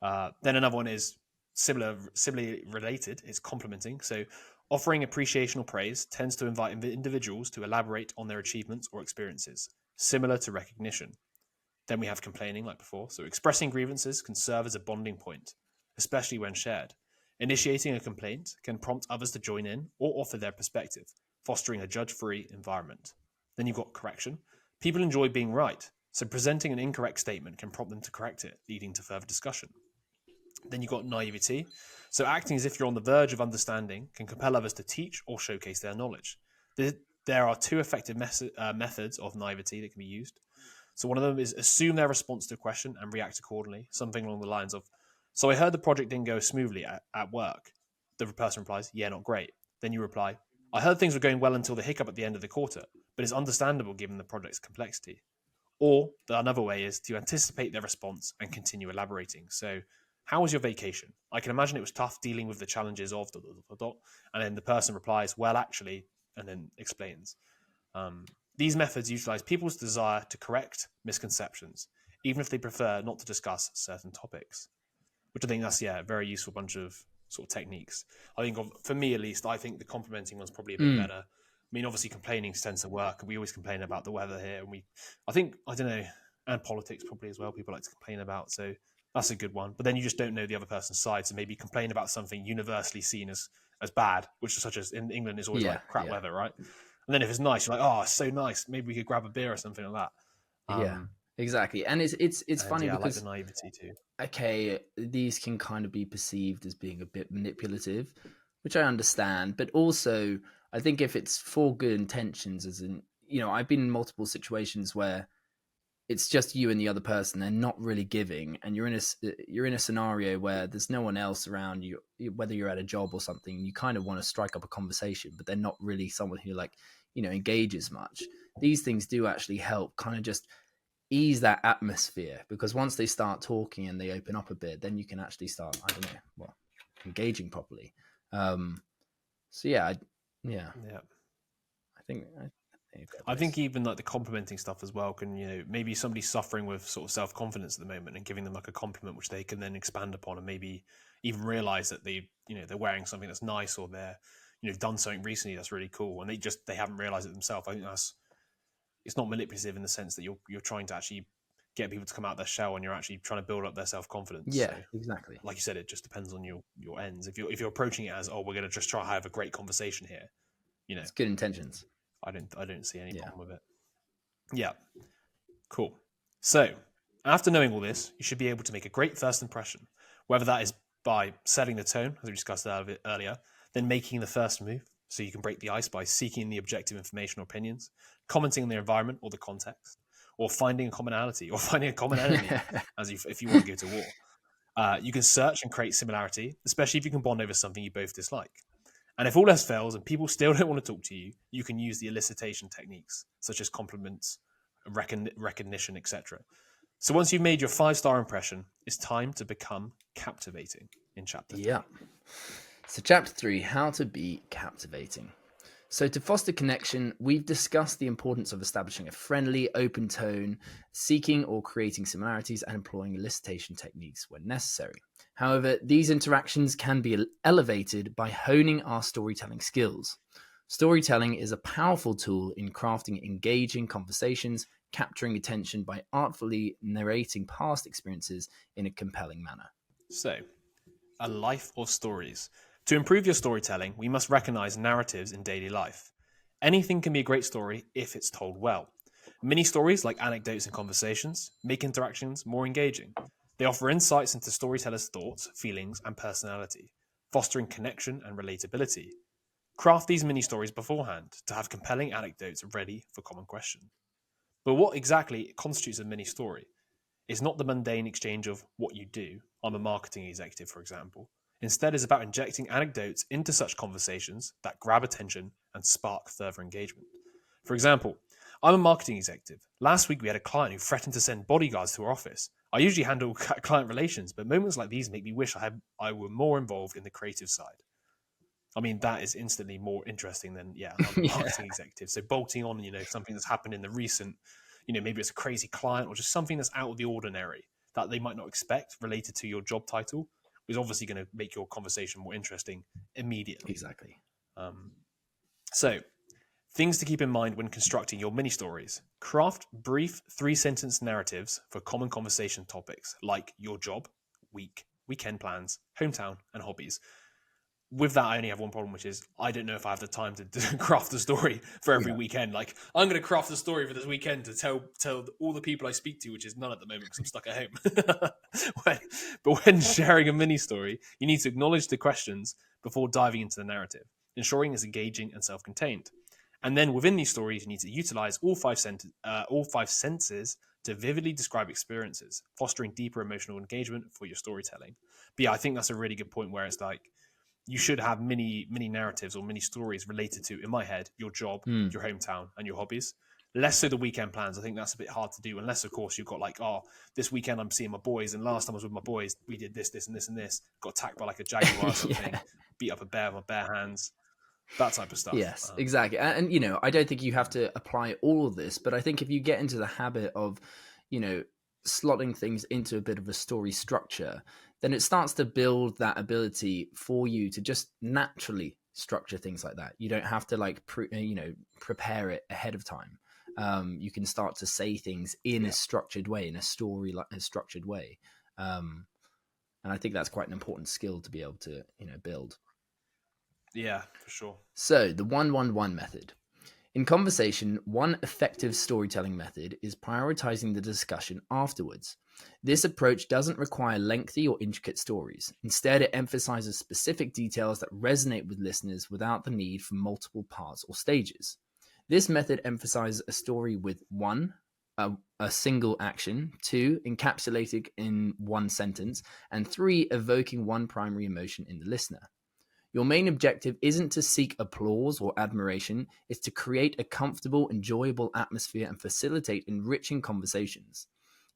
Then another one is similarly related, is complimenting. So offering appreciation or praise tends to invite individuals to elaborate on their achievements or experiences, similar to recognition. Then we have complaining, like before. So expressing grievances can serve as a bonding point, especially when shared. Initiating a complaint can prompt others to join in or offer their perspective, fostering a judge-free environment. Then you've got correction. People enjoy being right, so presenting an incorrect statement can prompt them to correct it, leading to further discussion. Then you've got naivety. So acting as if you're on the verge of understanding can compel others to teach or showcase their knowledge. There are two effective methods of naivety that can be used. So one of them is assume their response to a question and react accordingly. Something along the lines of, so I heard the project didn't go smoothly at work. The person replies, yeah, not great. Then you reply, I heard things were going well until the hiccup at the end of the quarter, but it's understandable given the project's complexity. Or another way is to anticipate their response and continue elaborating. So, how was your vacation? I can imagine it was tough dealing with the challenges of ... and then the person replies, well, actually, and then explains. These methods utilize people's desire to correct misconceptions, even if they prefer not to discuss certain topics, which I think that's, a very useful bunch of sort of techniques. I think, for me at least, I think the complimenting one's probably a bit better. I mean, obviously, complaining tends to work. We always complain about the weather here, and I don't know, and politics probably as well. People like to complain about, so that's a good one. But then you just don't know the other person's side, so maybe complain about something universally seen as bad, which is such as in England is always like crap weather, right? And then if it's nice, you're like, oh, it's so nice. Maybe we could grab a beer or something like that. Exactly. And it's funny because I like the naivety too. Okay, these can kind of be perceived as being a bit manipulative, which I understand, but also I think if it's for good intentions, as in, I've been in multiple situations where it's just you and the other person, they're not really giving, and you're in a scenario where there's no one else around you, whether you're at a job or something, you kind of want to strike up a conversation, but they're not really someone who engages much. These things do actually help kind of just ease that atmosphere, because once they start talking and they open up a bit, then you can actually start, engaging properly. I think even like the complimenting stuff as well can, maybe somebody's suffering with sort of self-confidence at the moment, and giving them like a compliment which they can then expand upon, and maybe even realize that they're wearing something that's nice, or they're done something recently that's really cool, and they haven't realized it themselves. I think it's not manipulative in the sense that you're trying to actually get people to come out of their shell, and you're actually trying to build up their self-confidence. Yeah, so, exactly. Like you said, it just depends on your ends. If you're approaching it as, oh, we're going to just try to have a great conversation here, it's good intentions. I don't see any problem with it. Yeah, cool. So after knowing all this, you should be able to make a great first impression, whether that is by setting the tone, as we discussed that a bit earlier, then making the first move, so you can break the ice by seeking the objective information or opinions, commenting on the environment or the context, or finding a commonality or finding a common enemy if you want to go to war. You can search and create similarity, especially if you can bond over something you both dislike. And if all else fails and people still don't want to talk to you, you can use the elicitation techniques, such as compliments, recognition, etc. So once you've made your 5-star impression, it's time to become captivating in chapter 3. Yeah. So chapter 3, how to be captivating. So to foster connection, we've discussed the importance of establishing a friendly, open tone, seeking or creating similarities, and employing elicitation techniques when necessary. However, these interactions can be elevated by honing our storytelling skills. Storytelling is a powerful tool in crafting engaging conversations, capturing attention by artfully narrating past experiences in a compelling manner. So, a life of stories. To improve your storytelling, we must recognize narratives in daily life. Anything can be a great story if it's told well. Mini stories, like anecdotes and conversations, make interactions more engaging. They offer insights into storytellers' thoughts, feelings, and personality, fostering connection and relatability. Craft these mini stories beforehand to have compelling anecdotes ready for common question. But what exactly constitutes a mini story? It's not the mundane exchange of what you do. I'm a marketing executive, for example. Instead, it's about injecting anecdotes into such conversations that grab attention and spark further engagement. For example, I'm a marketing executive. Last week, we had a client who threatened to send bodyguards to our office. I usually handle client relations, but moments like these make me wish I were more involved in the creative side. I mean, that is instantly more interesting than, I'm a Yeah, marketing executive. So bolting on, something that's happened in the recent, maybe it's a crazy client or just something that's out of the ordinary that they might not expect related to your job title is obviously going to make your conversation more interesting immediately. exactly. Um, so, things to keep in mind when constructing your mini stories. Craft brief 3-sentence narratives for common conversation topics like your job, week, weekend plans, hometown, and hobbies. With that, I only have one problem, which is I don't know if I have the time to craft the story for every Yeah. weekend. Like, I'm going to craft the story for this weekend to tell all the people I speak to, which is none at the moment because I'm stuck at home. But when sharing a mini story, you need to acknowledge the questions before diving into the narrative, ensuring it's engaging and self-contained. And then within these stories, you need to utilize all five senses to vividly describe experiences, fostering deeper emotional engagement for your storytelling. But yeah, I think that's a really good point where it's like, you should have mini narratives or mini stories related to, in my head, your job, Mm. your hometown, and your hobbies. Less so the weekend plans. I think that's a bit hard to do, unless, of course, you've got like, this weekend I'm seeing my boys, and last time I was with my boys, we did this, this, and this, and this. Got attacked by like a jaguar or something, Yeah. beat up a bear with my bare hands, that type of stuff. Yes, exactly. And I don't think you have to apply all of this, but I think if you get into the habit of, you know, slotting things into a bit of a story structure, then it starts to build that ability for you to just naturally structure things like that. You don't have to prepare it ahead of time. You can start to say things in a Yeah, structured way, in a story like a structured way. Um, and I think that's quite an important skill to be able to, build. yeah, for sure. So the 1-1-1 method. In conversation, one effective storytelling method is prioritizing the discussion afterwards. This approach doesn't require lengthy or intricate stories. Instead, it emphasizes specific details that resonate with listeners without the need for multiple parts or stages. This method emphasizes a story with one, a single action, two, encapsulated in one sentence, and three, evoking one primary emotion in the listener. Your main objective isn't to seek applause or admiration, it's to create a comfortable, enjoyable atmosphere and facilitate enriching conversations.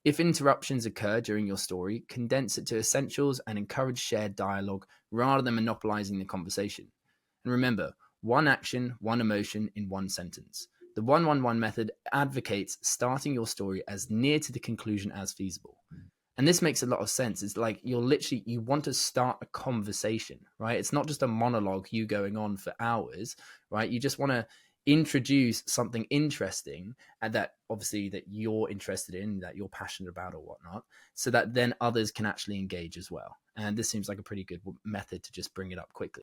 If interruptions occur during your story, condense it to essentials and encourage shared dialogue rather than monopolizing the conversation. And remember, one action, one emotion in one sentence. The 1-1-1 method advocates starting your story as near to the conclusion as feasible. And this makes a lot of sense. It's like you want to start a conversation, right? It's not just a monologue, you going on for hours, right? You just want to introduce something interesting and that obviously that you're interested in, that you're passionate about or whatnot, so that then others can actually engage as well. And this seems like a pretty good method to just bring it up quickly.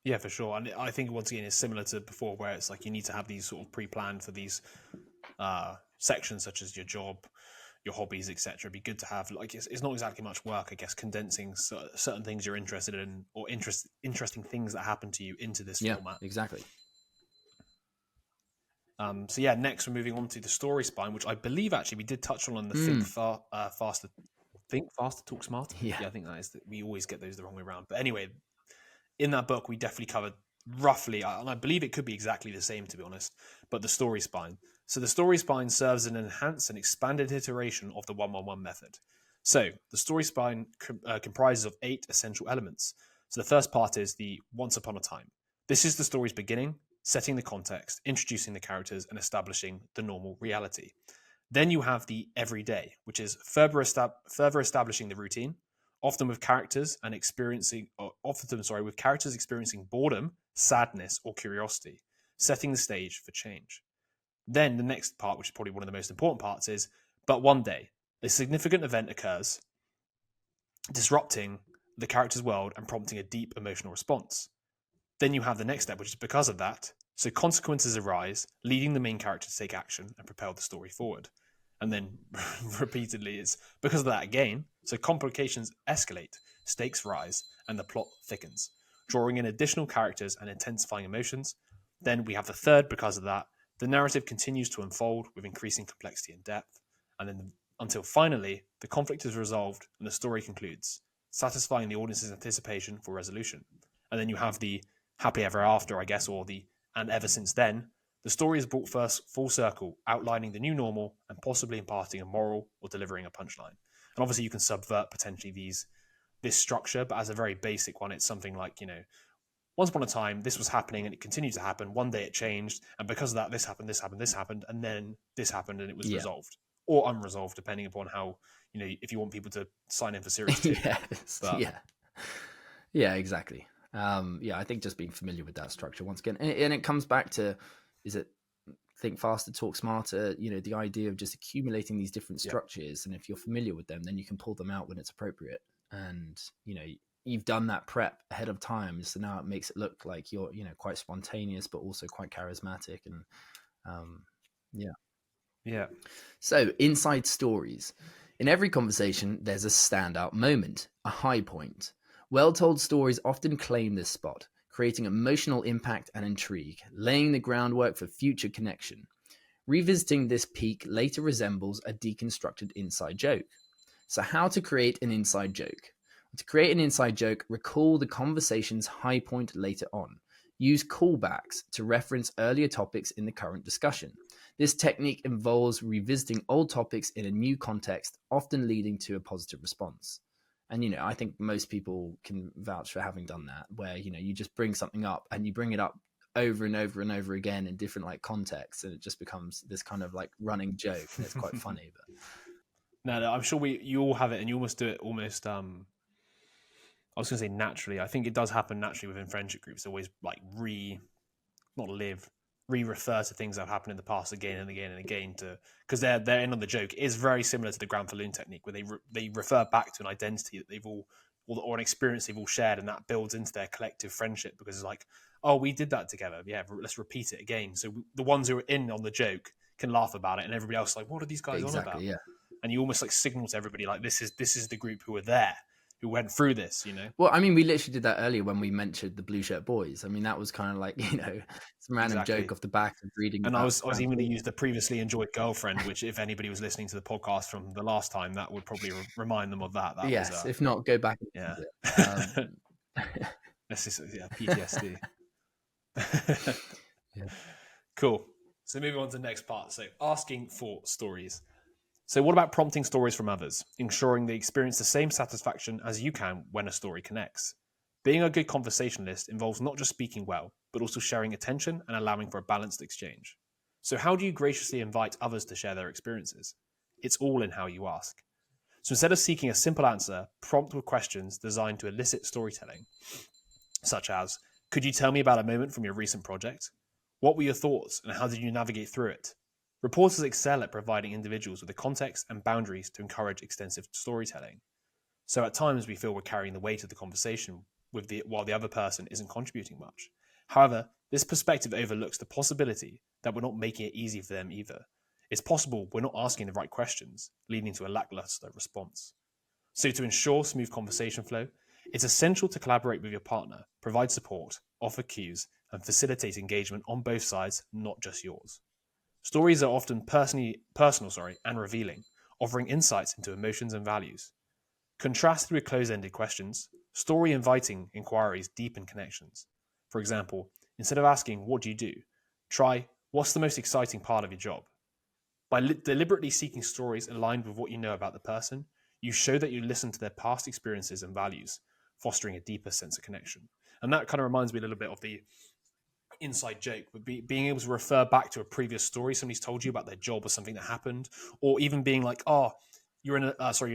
Yeah, for sure. And I think, once again, it's similar to before, where it's like you need to have these sort of pre-planned for these sections, such as your job, your hobbies, etc. It'd be good to have, like, it's not exactly much work, I guess, condensing certain things you're interested in, or interesting things that happen to you into this Yeah, format. exactly. So yeah, next we're moving on to the story spine, which I believe actually we did touch on the think faster, talk smarter. Yeah. I think that is. We always get those the wrong way around. But anyway, in that book, we definitely covered roughly, and I believe it could be exactly the same, to be honest, but the story spine. So the story spine serves as an enhanced and expanded iteration of the 111 method. So the story spine comprises of 8 essential elements. So the first part is the once upon a time. This is the story's beginning, setting the context, introducing the characters, and establishing the normal reality. Then you have the everyday, which is further establishing the routine, often with characters experiencing boredom, sadness, or curiosity, setting the stage for change. Then the next part, which is probably one of the most important parts, is but one day a significant event occurs, disrupting the character's world and prompting a deep emotional response. Then you have the next step, which is because of that. So consequences arise, leading the main character to take action and propel the story forward. And then repeatedly, it's because of that again. So complications escalate, stakes rise, and the plot thickens, drawing in additional characters and intensifying emotions. Then we have the third because of that. The narrative continues to unfold with increasing complexity and depth. And then until finally, the conflict is resolved and the story concludes, satisfying the audience's anticipation for resolution. And then you have the happy ever after, I guess, or the and ever since then. The story is brought first full circle, outlining the new normal and possibly imparting a moral or delivering a punchline. And obviously, you can subvert potentially this structure, but as a very basic one, it's something like, once upon a time, this was happening and it continued to happen. One day it changed, and because of that, this happened, and then this happened and it was resolved or unresolved, depending upon how, if you want people to sign in for series 2. Yes. But, Yeah, exactly. I think just being familiar with that structure once again, and it comes back to, is it think faster, talk smarter, the idea of just accumulating these different structures. And if you're familiar with them, then you can pull them out when it's appropriate. And, you've done that prep ahead of time. So now it makes it look like you're, quite spontaneous, but also quite charismatic. And yeah. So inside stories. In every conversation, there's a standout moment, a high point. Well-told stories often claim this spot, creating emotional impact and intrigue, laying the groundwork for future connection. Revisiting this peak later resembles a deconstructed inside joke. So how to create an inside joke? To create an inside joke, recall the conversation's high point later on. Use callbacks to reference earlier topics in the current discussion. This technique involves revisiting old topics in a new context, often leading to a positive response. And, I think most people can vouch for having done that, where, you just bring something up and you bring it up over and over and over again in different contexts, and it just becomes this kind of running joke, and it's quite funny. But no, I'm sure you all have it, and you almost do it almost. I was going to say naturally. I think it does happen naturally within friendship groups. Always re-refer to things that have happened in the past again and again and again, because they're in on the joke. It is very similar to the Grand Falloon technique, where they refer back to an identity that they've all or an experience they've all shared, and that builds into their collective friendship, because it's like, oh, we did that together. Yeah, let's repeat it again. So the ones who are in on the joke can laugh about it, and everybody else is like, what are these guys on about? Yeah. And you almost signal to everybody like, this is the group who are there, who went through this, Well, I mean, we literally did that earlier when we mentioned the Blue Shirt Boys. I mean, that was kind of some random joke off the back of reading. And I was even going to use the previously enjoyed girlfriend, which if anybody was listening to the podcast from the last time, that would probably remind them of that. Yes, if not, go back. Yeah. This is PTSD. Cool. So moving on to the next part. So asking for stories. So what about prompting stories from others, ensuring they experience the same satisfaction as you can when a story connects? Being a good conversationalist involves not just speaking well, but also sharing attention and allowing for a balanced exchange. So how do you graciously invite others to share their experiences? It's all in how you ask. So instead of seeking a simple answer, prompt with questions designed to elicit storytelling, such as, could you tell me about a moment from your recent project? What were your thoughts and how did you navigate through it? Reporters excel at providing individuals with the context and boundaries to encourage extensive storytelling. So at times we feel we're carrying the weight of the conversation while the other person isn't contributing much. However, this perspective overlooks the possibility that we're not making it easy for them either. It's possible we're not asking the right questions, leading to a lackluster response. So to ensure smooth conversation flow, it's essential to collaborate with your partner, provide support, offer cues, and facilitate engagement on both sides, not just yours. Stories are often personal, and revealing, offering insights into emotions and values. Contrasted with closed-ended questions, story-inviting inquiries deepen connections. For example, instead of asking, "What do you do?" try, "What's the most exciting part of your job?" By deliberately seeking stories aligned with what you know about the person, you show that you listen to their past experiences and values, fostering a deeper sense of connection. And that kind of reminds me a little bit of the inside joke, but being able to refer back to a previous story somebody's told you about their job or something that happened, or even being like, "Oh, you're in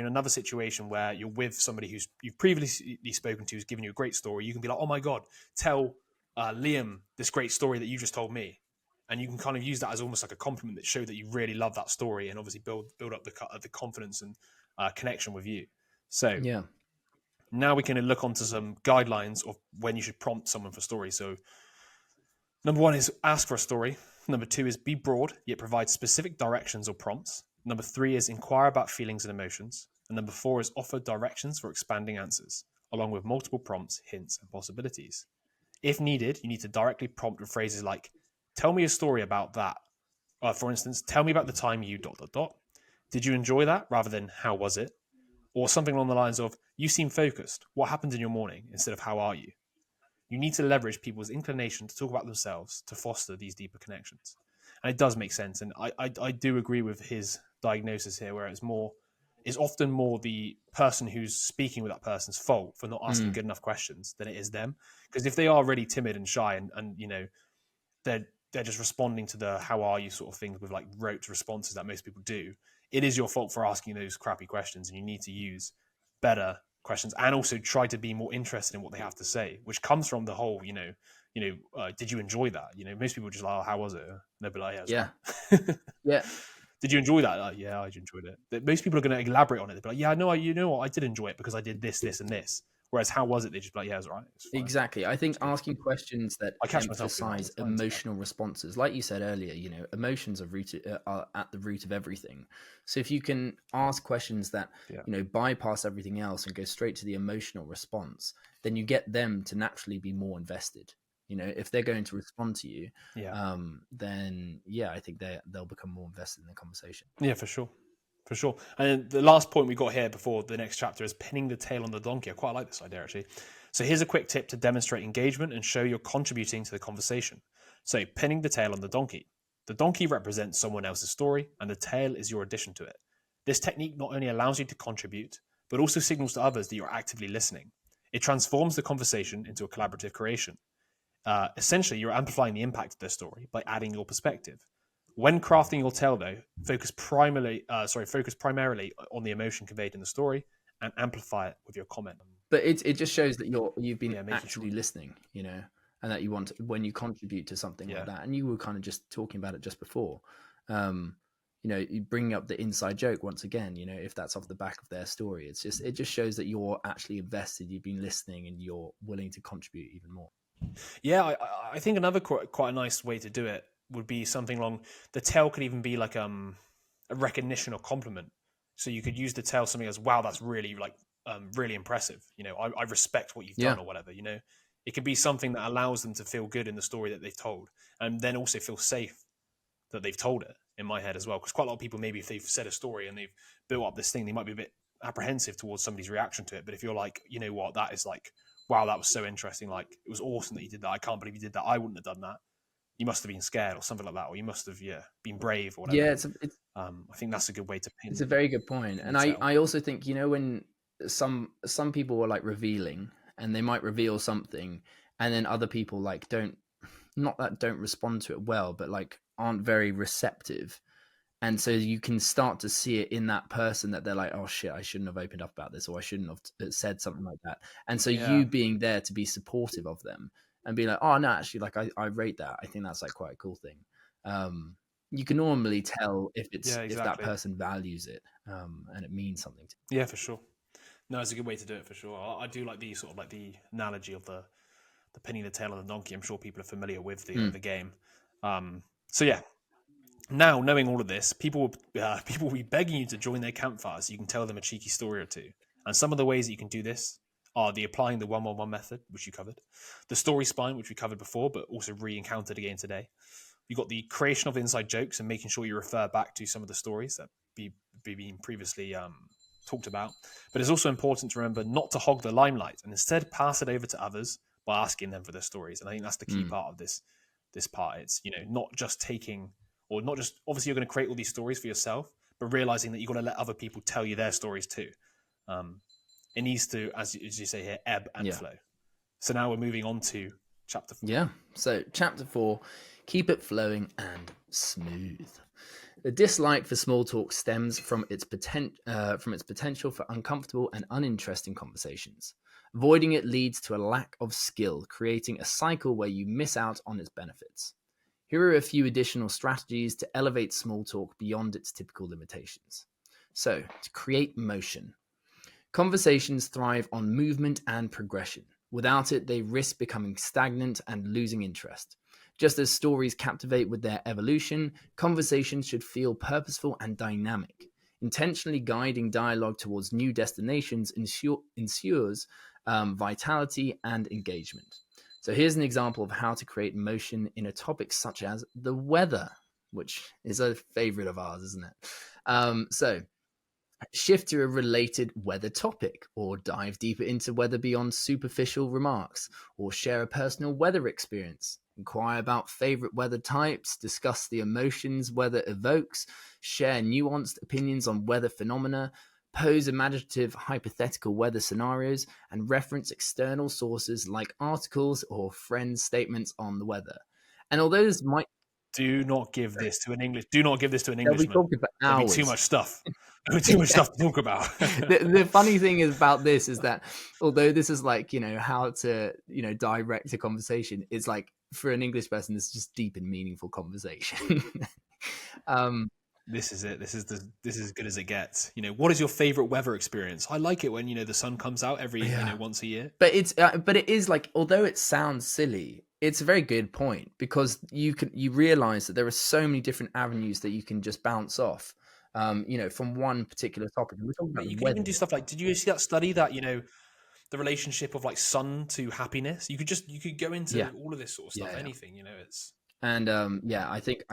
another situation where you're with somebody who's you've previously spoken to, who's given you a great story." You can be like, "Oh my god, tell Liam this great story that you just told me," and you can kind of use that as almost like a compliment that show that you really love that story, and obviously build up the confidence and connection with you. So Yeah. now we can look onto some guidelines of when you should prompt someone for stories. So number one is ask for a story. Number two is be broad, yet provide specific directions or prompts. Number three is inquire about feelings and emotions. And number four is offer directions for expanding answers, along with multiple prompts, hints, and possibilities. If needed, you need to directly prompt with phrases like, "Tell me a story about that." For instance, "Tell me about the time you ... Did you enjoy that?" rather than "How was it?" Or something along the lines of, "You seem focused. What happened in your morning?" instead of "How are you?" You need to leverage people's inclination to talk about themselves to foster these deeper connections. And it does make sense. And I do agree with his diagnosis here, where it's often more the person who's speaking with that person's fault for not asking Mm. good enough questions than it is them. Because if they are really timid and shy and they're just responding to the "how are you" sort of things with like rote responses that most people do, it is your fault for asking those crappy questions, and you need to use better questions and also try to be more interested in what they have to say, which comes from the whole did you enjoy that? Most people are just like, "Oh, how was it?" And they'll be like, "Yeah, it's Yeah. right." Yeah. Did you enjoy that? Yeah, I enjoyed it. Most people are going to elaborate on it. They'll be like, "Yeah, no, you know what, I did enjoy it because I did this, this, and this." Whereas how was it? They just be like, "Yeah, it's all right, it's fine, Exactly. I think it's good." asking questions that I catch myself doing that all emphasize the time, to be emotional responses, like you said earlier, emotions are at the root of everything. So if you can ask questions that, fair. bypass everything else and go straight to the emotional response, then you get them to naturally be more invested. If they're going to respond to you, Yeah. then yeah, I think they'll become more invested in the conversation. Yeah, for sure. For sure. And the last point we got here before the next chapter is pinning the tail on the donkey. I quite like this idea, actually. So here's a quick tip to demonstrate engagement and show you're contributing to the conversation. So pinning the tail on the donkey. The donkey represents someone else's story, and the tail is your addition to it. This technique not only allows you to contribute, but also signals to others that you're actively listening. It transforms the conversation into a collaborative creation. Essentially, you're amplifying the impact of their story by adding your perspective. When crafting your tale, though, focus primarily on the emotion conveyed in the story and amplify it with your comment. But it just shows that you've been Yeah, making sure. actually listening, and that you want when you contribute to something like Yeah, that. And you were kind of just talking about it just before. You bring up the inside joke once again. If that's off the back of their story, it just shows that you're actually invested. You've been listening, and you're willing to contribute even more. yeah. I think another quite a nice way to do it would be something along the tale could even be like a recognition or compliment. So you could use the tale something as, "Wow, that's really really impressive. I respect what you've Yeah, done," or whatever. It could be something that allows them to feel good in the story that they've told, and then also feel safe that they've told it, in my head as well. Because quite a lot of people, maybe if they've said a story and they've built up this thing, they might be a bit apprehensive towards somebody's reaction to it. But if you're like, "You know what, that is like, wow, that was so interesting. Like, it was awesome that you did that. I can't believe you did that. I wouldn't have done that. You must have been scared," or something like that, or "You must have, yeah, been brave," or whatever. yeah, I think that's a good way to it's a pin very good point. the And I tail. I also think when some people are like revealing, and they might reveal something, and then other people like don't respond to it well, but like aren't very receptive. And so you can start to see it in that person that they're like, "Oh shit, I shouldn't have opened up about this, or I shouldn't have said something like that." And so Yeah, you being there to be supportive of them and be like, "Oh no, actually, like I rate that. I think that's like quite a cool thing." You can normally tell yeah, if that exactly. person values it, and it means something to. Yeah, for sure. No, it's a good way to do it for sure. I do like the sort of like the analogy of the pinning the tail on the donkey. I'm sure people are familiar with the Mm. game. So yeah, now knowing all of this, people will be begging you to join their campfire so you can tell them a cheeky story or two. And some of the ways that you can do this are the applying the 1-1-1 method, which you covered, the story spine, which we covered before, but also re-encountered again today, You've got the creation of inside jokes and making sure you refer back to some of the stories that be been previously talked about. But it's also important to remember not to hog the limelight and instead pass it over to others by asking them for their stories. And I think that's the key part of this part. It's, not just taking, or not just, obviously you're going to create all these stories for yourself, but realizing that you've got to let other people tell you their stories too. It needs to, as you say here, ebb and flow. So now we're moving on to chapter 4. Yeah. So chapter 4, keep it flowing and smooth. The dislike for small talk stems from its potential for uncomfortable and uninteresting conversations. Avoiding it leads to a lack of skill, creating a cycle where you miss out on its benefits. Here are a few additional strategies to elevate small talk beyond its typical limitations. So, to create motion. Conversations thrive on movement and progression. Without it, they risk becoming stagnant and losing interest. Just as stories captivate with their evolution, conversations should feel purposeful and dynamic. Intentionally guiding dialogue towards new destinations ensures vitality and engagement. So here's an example of how to create motion in a topic such as the weather, which is a favorite of ours, isn't it? So shift to a related weather topic, or dive deeper into weather beyond superficial remarks, or share a personal weather experience. Inquire about favorite weather types, discuss the emotions weather evokes, share nuanced opinions on weather phenomena, pose imaginative hypothetical weather scenarios, and reference external sources like articles or friends' statements on the weather. And although this might... Do not give this to an English. Do not give this to an They'll be Englishman. talking for There'll be hours. too much stuff. There'll be too much stuff to talk about. The funny thing is about this is that although this is like, how to, direct a conversation, it's like for an English person, it's just deep and meaningful conversation. This is it. This is as good as it gets. What is your favorite weather experience? I like it when the sun comes out every once a year. But it is like, although it sounds silly, it's a very good point, because you realize that there are so many different avenues that you can just bounce off. From one particular topic. We're talking about you can weather. even do stuff like, did you see that study that the relationship of like sun to happiness? You could go into all of this sort of stuff. Anything, it's. And I think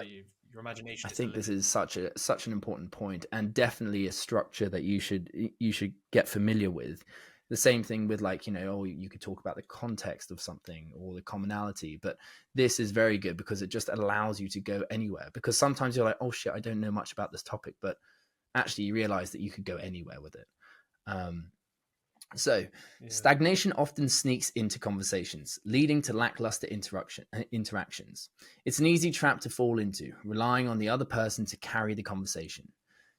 your imagination. I think this is such an important point, and definitely a structure that you should get familiar with. The same thing with like, you could talk about the context of something or the commonality, but this is very good because it just allows you to go anywhere. Because sometimes you're like, oh shit, I don't know much about this topic, but actually you realize that you could go anywhere with it. Stagnation often sneaks into conversations, leading to lackluster interactions. It's an easy trap to fall into, relying on the other person to carry the conversation.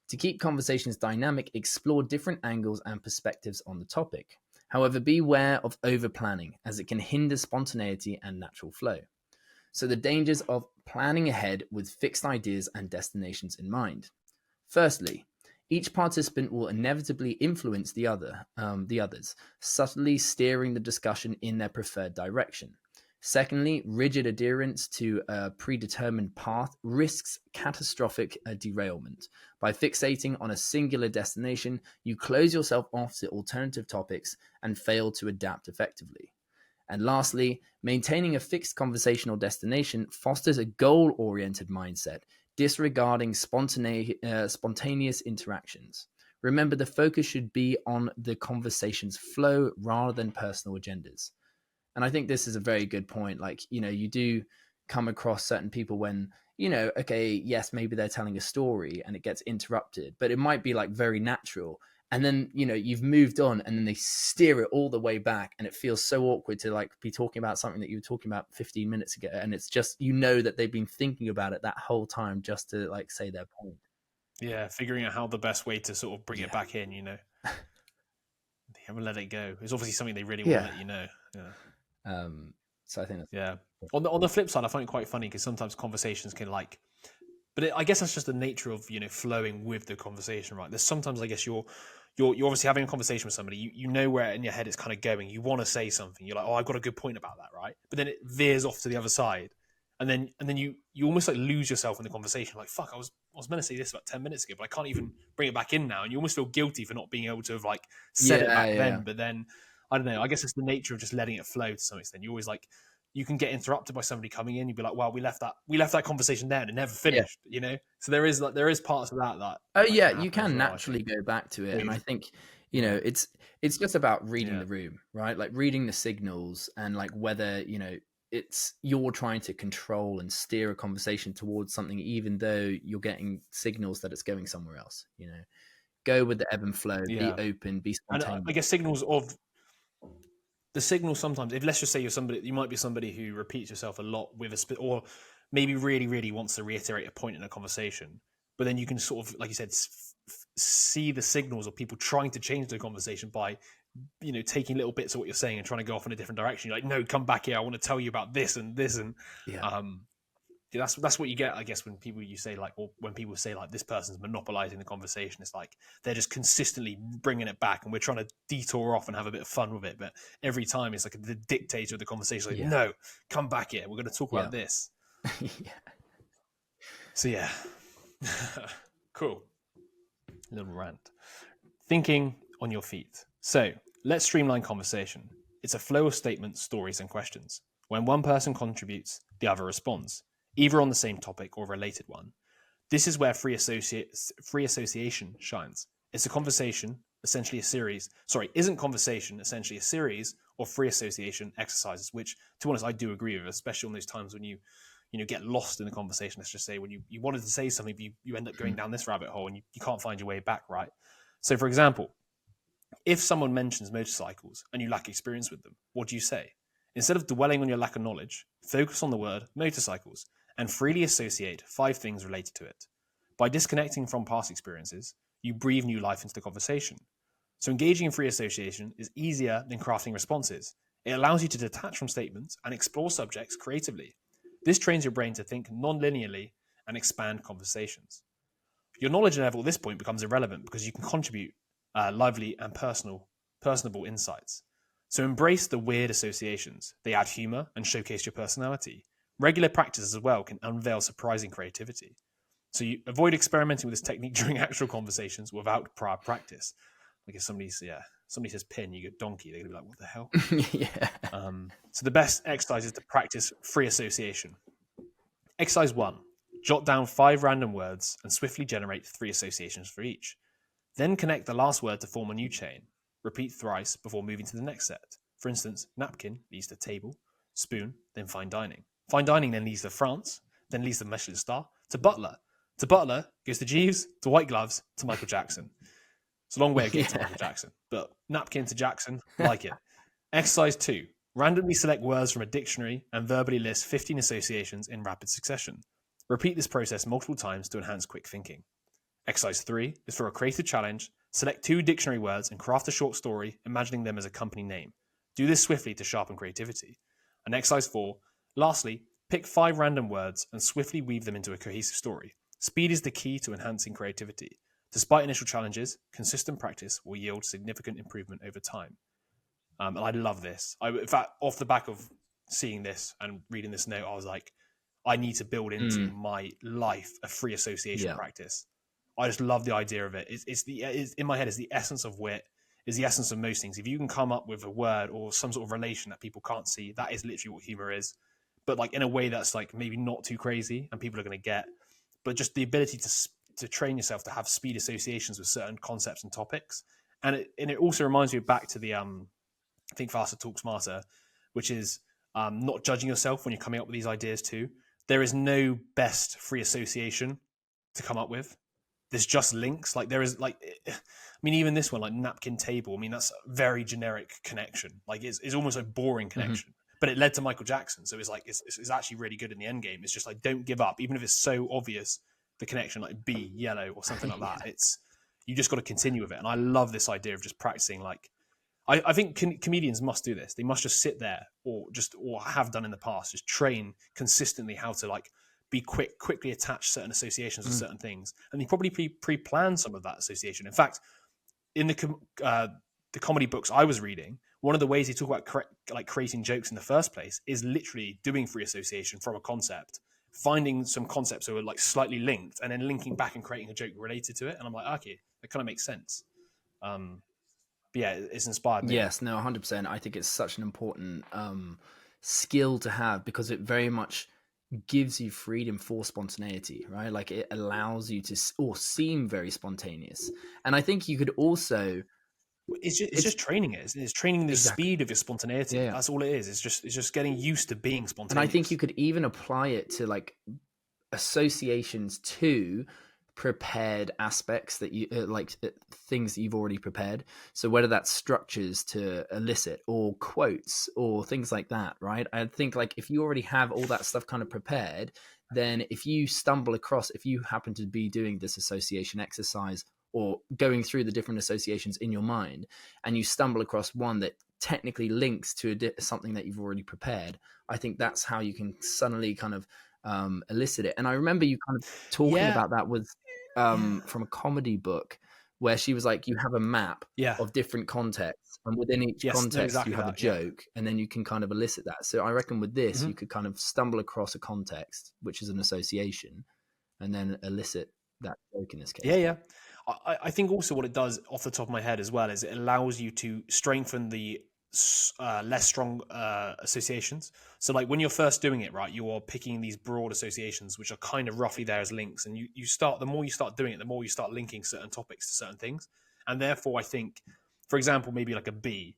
To keep conversations dynamic, explore different angles and perspectives on the topic. However, beware of over-planning, as it can hinder spontaneity and natural flow. So the dangers of planning ahead with fixed ideas and destinations in mind. Firstly, each participant will inevitably influence the others, subtly steering the discussion in their preferred direction. Secondly, rigid adherence to a predetermined path risks catastrophic derailment. By fixating on a singular destination, you close yourself off to alternative topics and fail to adapt effectively. And lastly, maintaining a fixed conversational destination fosters a goal-oriented mindset, disregarding spontaneous interactions. Remember, the focus should be on the conversation's flow rather than personal agendas. And I think this is a very good point. Like, you do come across certain people when, okay, yes, maybe they're telling a story and it gets interrupted, but it might be like very natural. And then, you've moved on and then they steer it all the way back. And it feels so awkward to like be talking about something that you were talking about 15 minutes ago. And it's just, that they've been thinking about it that whole time just to like say their point. Yeah. Figuring out how the best way to sort of bring it back in, They haven't let it go. It's obviously something they really want to let you know. Yeah. So I think that's on the flip side, I find it quite funny because sometimes conversations can but I guess that's just the nature of flowing with the conversation, right? There's sometimes I guess you're obviously having a conversation with somebody, you know where in your head it's kind of going. You want to say something, you're like, oh, I've got a good point about that, right? But then it veers off to the other side, and then you almost like lose yourself in the conversation. Like, fuck, I was meant to say this about 10 minutes ago, but I can't even bring it back in now, and you almost feel guilty for not being able to have like said it back then. But then I don't know. I guess it's the nature of just letting it flow to some extent. You always like you can get interrupted by somebody coming in. You'd be like, well, we left that conversation there and it never Yeah. finished, So there is parts of that Oh like yeah, can you happen as can well, I think. naturally go back to it, Where and you I just, think yeah, it's just about reading yeah, the room, right? Like reading the signals, and like whether it's you're trying to control and steer a conversation towards something, even though you're getting signals that it's going somewhere else. Go with the ebb and flow, be yeah. open, be And I spontaneous. guess signals of the signal sometimes, if let's just say you might be somebody who repeats yourself a lot with or maybe really, really wants to reiterate a point in a conversation, but then you can sort of, like you said, see the signals of people trying to change the conversation by, taking little bits of what you're saying and trying to go off in a different direction. You're like, no, come back here. I want to tell you about this and this. And Yeah, um, yeah, that's what you get, I guess, when people say like this person's monopolizing the conversation. It's like they're just consistently bringing it back, and we're trying to detour off and have a bit of fun with it. But every time it's like the dictator of the conversation, like, yeah, no, come back here. We're going to talk yeah, about this. yeah. So yeah, cool. Little rant. Thinking on your feet. So let's streamline conversation. It's a flow of statements, stories, and questions. When one person contributes, the other responds, either on the same topic or a related one. This is where free association shines. It's a conversation, essentially a series. Sorry, isn't conversation essentially a series of free association exercises? Which, to be honest, I do agree with, especially on those times when you get lost in the conversation. Let's just say when you wanted to say something, but you end up going down this rabbit hole and you can't find your way back, right? So, for example, if someone mentions motorcycles and you lack experience with them, what do you say? Instead of dwelling on your lack of knowledge, focus on the word motorcycles and freely associate 5 things related to it. By disconnecting from past experiences, you breathe new life into the conversation. So engaging in free association is easier than crafting responses. It allows you to detach from statements and explore subjects creatively. This trains your brain to think non-linearly and expand conversations. Your knowledge level at this point becomes irrelevant because you can contribute lively and personable insights. So embrace the weird associations. They add humor and showcase your personality. Regular practice as well can unveil surprising creativity. So you avoid experimenting with this technique during actual conversations without prior practice. Like if somebody says pin, you go donkey, they're gonna be like, what the hell? Yeah. So the best exercise is to practice free association. Exercise 1. Jot down 5 random words and swiftly generate 3 associations for each. Then connect the last word to form a new chain. Repeat thrice before moving to the next set. For instance, napkin leads to table, spoon, then fine dining. Fine dining then leads to France, then leads to Michelin star, to butler. To butler goes to Jeeves, to white gloves, to Michael Jackson. It's a long way of getting to Yeah. Michael Jackson, but napkin to Jackson, like it. Exercise 2. Randomly select words from a dictionary and verbally list 15 associations in rapid succession. Repeat this process multiple times to enhance quick thinking. Exercise 3 is for a creative challenge. Select 2 dictionary words and craft a short story, imagining them as a company name. Do this swiftly to sharpen creativity. And exercise 4, lastly, pick 5 random words and swiftly weave them into a cohesive story. Speed is the key to enhancing creativity. Despite initial challenges, consistent practice will yield significant improvement over time. And I love this. In fact, off the back of seeing this and reading this note, I was like, I need to build into Mm, my life a free association yeah. practice. I just love the idea of it. It's in my head. It's the essence of wit. Is the essence of most things. If you can come up with a word or some sort of relation that people can't see, that is literally what humor is. But like in a way that's like maybe not too crazy and people are going to get. But just the ability to train yourself to have speed associations with certain concepts and topics, and it also reminds me back to the Think Faster, Talk Smarter, which is not judging yourself when you're coming up with these ideas too. There is no best free association to come up with. There's just links. Like there is like, I mean, even this one, like napkin table. I mean, that's a very generic connection. Like it's almost a boring Hmm. connection, but it led to Michael Jackson. So it's like it's actually really good in the end game. It's just like don't give up, even if it's so obvious the connection, like B yellow or something like that. Yeah. It's you just got to continue with it. And I love this idea of just practicing like I think comedians must do this. They must just sit there, or have done in the past, just train consistently how to like be quickly attach certain associations with Mm. certain things, and they probably pre-plan some of that association. In fact, in the comedy books I was reading, one of the ways they talk about like creating jokes in the first place is literally doing free association from a concept, finding some concepts that are like slightly linked, and then linking back and creating a joke related to it. And I'm like, okay, that kind of makes sense. But yeah, it's inspired me. Yes, no, 100%. I think it's such an important skill to have because it very much gives you freedom for spontaneity, right? Like it allows you to or seem very spontaneous. And I think you could also It's it's just training it. It's training the exactly. speed of your spontaneity. Yeah. That's all it is. It's just getting used to being And I think you spontaneous. could even apply it to like associations to prepared aspects that you things that you've already prepared. So whether that's structures to elicit or quotes or things like that, right? I think like if you already have all that stuff kind of prepared, then if you stumble across, if you happen to be doing this association exercise or going through the different associations in your mind and you stumble across one that technically links to something that you've already prepared, I think that's how you can suddenly kind of elicit it. And I remember you kind of talking Yeah, about that with yeah, from a comedy book where she was like, you have a map yeah. of different contexts, and within each Yes, no, context, you exactly have a that. Yeah. joke, and then you can kind of elicit that. So I reckon with this, you Hmm. could kind of stumble across a context, which is an association, and then elicit that joke in this Yeah, case. yeah. I think also what it does off the top of my head as well is it allows you to strengthen the less strong associations. So like when you're first doing it, right, you are picking these broad associations which are kind of roughly there as links, and you start, the more you start doing it, the more you start linking certain topics to certain things. And therefore I think, for example, maybe like a bee,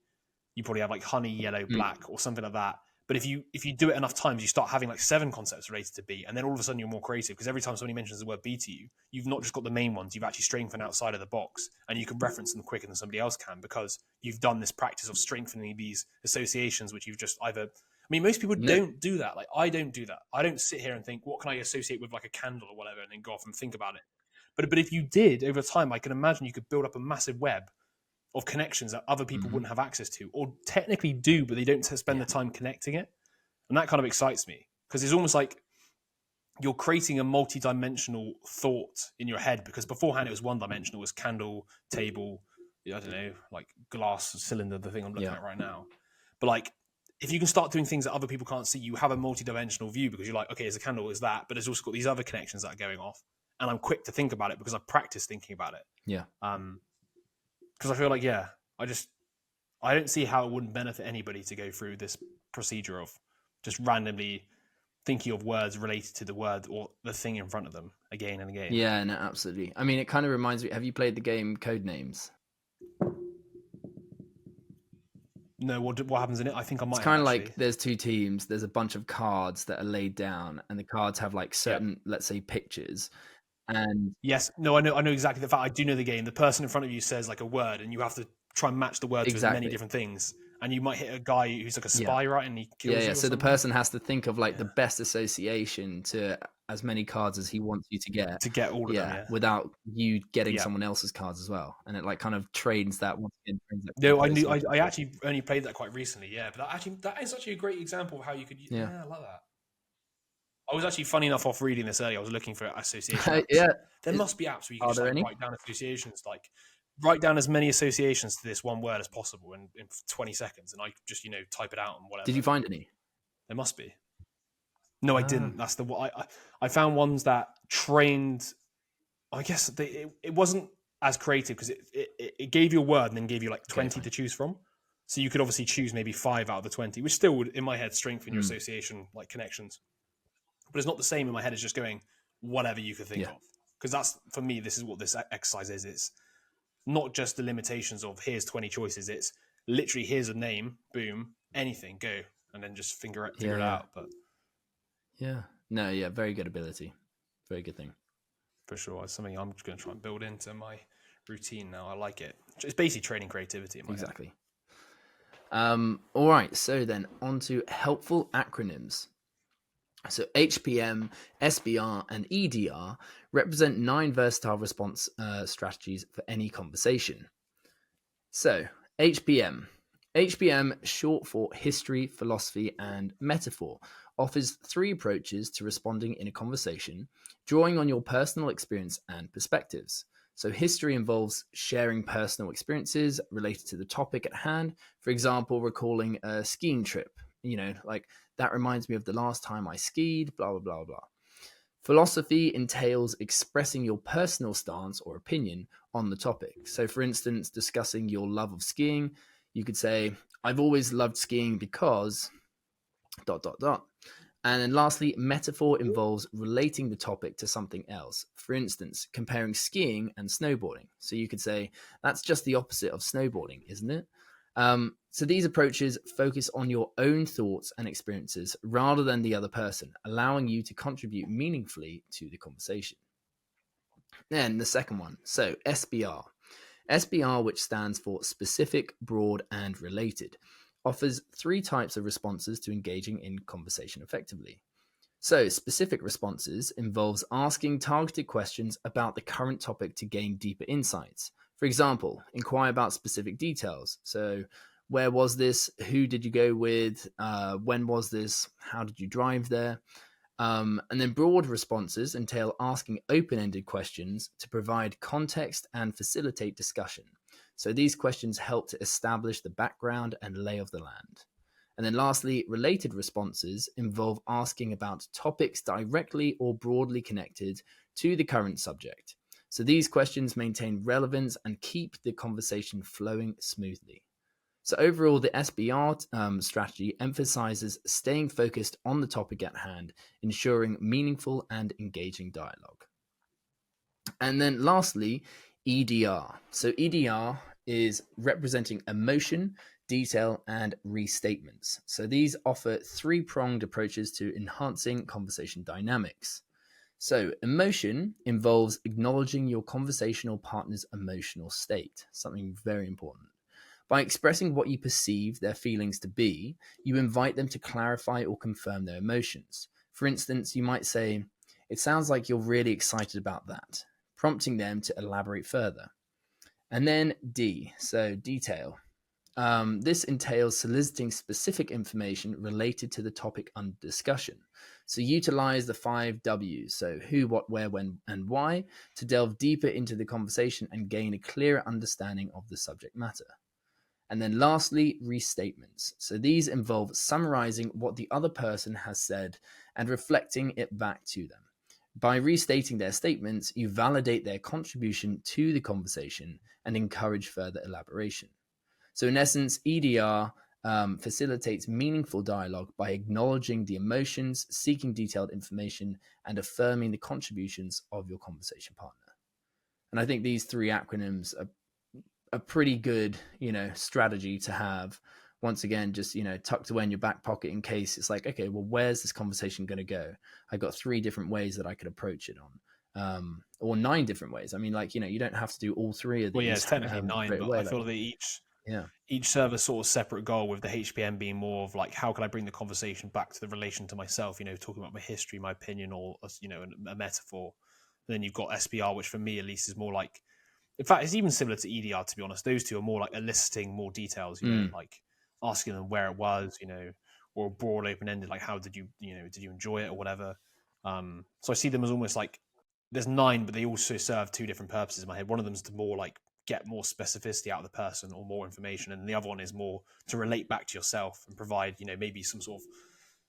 you probably have like honey, yellow, Mm, black, or something like that. But if you do it enough times, you start having like 7 concepts related to B, and then all of a sudden you're more creative because every time somebody mentions the word B to you, you've not just got the main ones, you've actually strengthened outside of the box, and you can reference them quicker than somebody else can because you've done this practice of strengthening these associations, which you've just either. I mean, most people no, don't do that. Like I don't do that. I don't sit here and think, what can I associate with like a candle or whatever, and then go off and think about it. But if you did over time, I can imagine you could build up a massive web of connections that other people mm-hmm. wouldn't have access to, or technically do, but they don't spend Yeah, the time connecting it. And that kind of excites me because it's almost like you're creating a multi-dimensional thought in your head, because beforehand it was one dimensional, was candle, table, I don't know, like glass cylinder, the thing I'm looking yeah, at right now. But like, if you can start doing things that other people can't see, you have a multi-dimensional view because you're like, okay, there's a candle, is that, but there's also got these other connections that are going off, and I'm quick to think about it because I've practiced thinking about it. yeah. Because I feel like, yeah, I don't see how it wouldn't benefit anybody to go through this procedure of just randomly thinking of words related to the word or the thing in front of them again and again. Yeah, no, absolutely. I mean, it kind of reminds me. Have you played the game Codenames? No, what happens in it? I think I It's might have kind of like actually. there's two teams. There's a bunch of cards that are laid down, and the cards have like Yep. certain, let's say, pictures. And Yes. No, I know exactly the fact. I do know the game. The person in front of you says like a word, and you have to try and match the word to as many exactly, different things. And you might hit a guy who's like a yeah, spy, right? And he yeah, kills yeah. you or So the something. person has to think of like the Yeah. best association to as many cards as he wants you to get. To get all of them, Yeah, yeah. without you getting Yeah. someone else's cards as well, and it like kind of trains that once again. Trains that No, I knew. association I skill. actually only played that quite recently. Yeah, but that is actually a great example of how you could. Yeah, Yeah, I love that. I was actually funny enough off reading this earlier. I was looking for association apps. yeah. There must be apps where you can Are just there like any? write down associations, like write down as many associations to this one word as possible in 20 seconds, and I just type it out and Did whatever. you find any? There must be. No, I Ah, didn't. That's the what I found ones that trained. I guess it wasn't as creative because it gave you a word and then gave you like okay, 20 fine. to choose from. So you could obviously choose maybe 5 out of the 20, which still would, in my head, strengthen your Mm, association like connections. But it's not the same in my head as just going whatever you could think yeah, of. Because that's, for me, this is what this exercise is. It's not just the limitations of here's 20 choices. It's literally here's a name, boom, anything, go, and then just figure yeah, it yeah, out. But yeah. No, yeah. Very good ability. Very good thing. for sure, it's something I'm just going to try and build into my routine now. I like it. It's basically training creativity in my head. Exactly. All right. So then on to helpful acronyms. So HPM, SBR, and EDR represent 9 versatile response strategies for any conversation. So HPM. HPM, short for history, philosophy, and metaphor, offers 3 approaches to responding in a conversation, drawing on your personal experience and perspectives. So, history involves sharing personal experiences related to the topic at hand. For example, recalling a skiing trip. Like that reminds me of the last time I skied, blah, blah, blah, blah. Philosophy entails expressing your personal stance or opinion on the topic. So, for instance, discussing your love of skiing, you could say, I've always loved skiing because, dot dot dot. And then lastly, metaphor involves relating the topic to something else. For instance, comparing skiing and snowboarding. So you could say, that's just the opposite of snowboarding, isn't it? So these approaches focus on your own thoughts and experiences rather than the other person, allowing you to contribute meaningfully to the conversation. Then the second one, so SBR. SBR, which stands for specific, broad, and related, offers three types of responses to engaging in conversation effectively. So, specific responses involves asking targeted questions about the current topic to gain deeper insights. For example, inquire about specific details. So, where was this? Who did you go with? When was this? How did you drive there? And then broad responses entail asking open ended questions to provide context and facilitate discussion. So these questions help to establish the background and lay of the land. And then lastly, related responses involve asking about topics directly or broadly connected to the current subject. So these questions maintain relevance and keep the conversation flowing smoothly. So overall, the SBR strategy emphasizes staying focused on the topic at hand, ensuring meaningful and engaging dialogue. And then lastly, EDR. So EDR is representing emotion, detail, and restatements. So these offer three-pronged approaches to enhancing conversation dynamics. So emotion involves acknowledging your conversational partner's emotional state, something very important. By expressing what you perceive their feelings to be, you invite them to clarify or confirm their emotions. For instance, you might say, "It sounds like you're really excited about that," prompting them to elaborate further. And then D, so detail. This entails soliciting specific information related to the topic under discussion. So utilize the 5 W's, so who, what, where, when, and why, to delve deeper into the conversation and gain a clearer understanding of the subject matter. And then lastly, restatements. So these involve summarizing what the other person has said and reflecting it back to them. By restating their statements, you validate their contribution to the conversation and encourage further elaboration. So, in essence, EDR facilitates meaningful dialogue by acknowledging the emotions, seeking detailed information, and affirming the contributions of your conversation partner. And I think these three acronyms are a pretty good, strategy to have. Once again, just tucked away in your back pocket in case it's like, okay, well, where's this conversation going to go? I got 3 different ways that I could approach it on, or 9 different ways. I mean, you don't have to do all 3 of Well, yeah, these it's technically straight nine, but away. I feel that Yeah, each serves sort of separate goal, with the HPM being more of like, how can I bring the conversation back to the relation to myself, talking about my history, my opinion, or a metaphor. And then you've got SBR, which for me at least is more like, in fact, it's even similar to EDR, to be honest. Those two are more like eliciting more details, like asking them where it was, or broad open ended, like how did you enjoy it or whatever. So I see them as almost like there's 9, but they also serve 2 different purposes in my head. One of them is to more like get more specificity out of the person or more information, and the other one is more to relate back to yourself and provide, maybe some sort of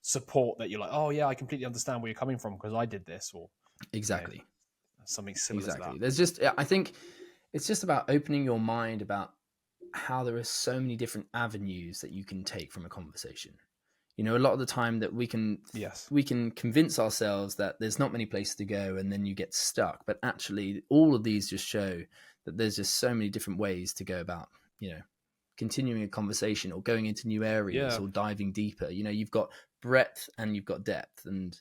support that you're like, oh yeah, I completely understand where you're coming from because I did this, or exactly. something similar to that. I think it's just about opening your mind about how there are so many different avenues that you can take from a conversation. A lot of the time that we can Yes. convince ourselves that there's not many places to go and then you get stuck, but actually all of these just show that there's just so many different ways to go about continuing a conversation or going into new areas or diving deeper. You've got breadth and you've got depth, and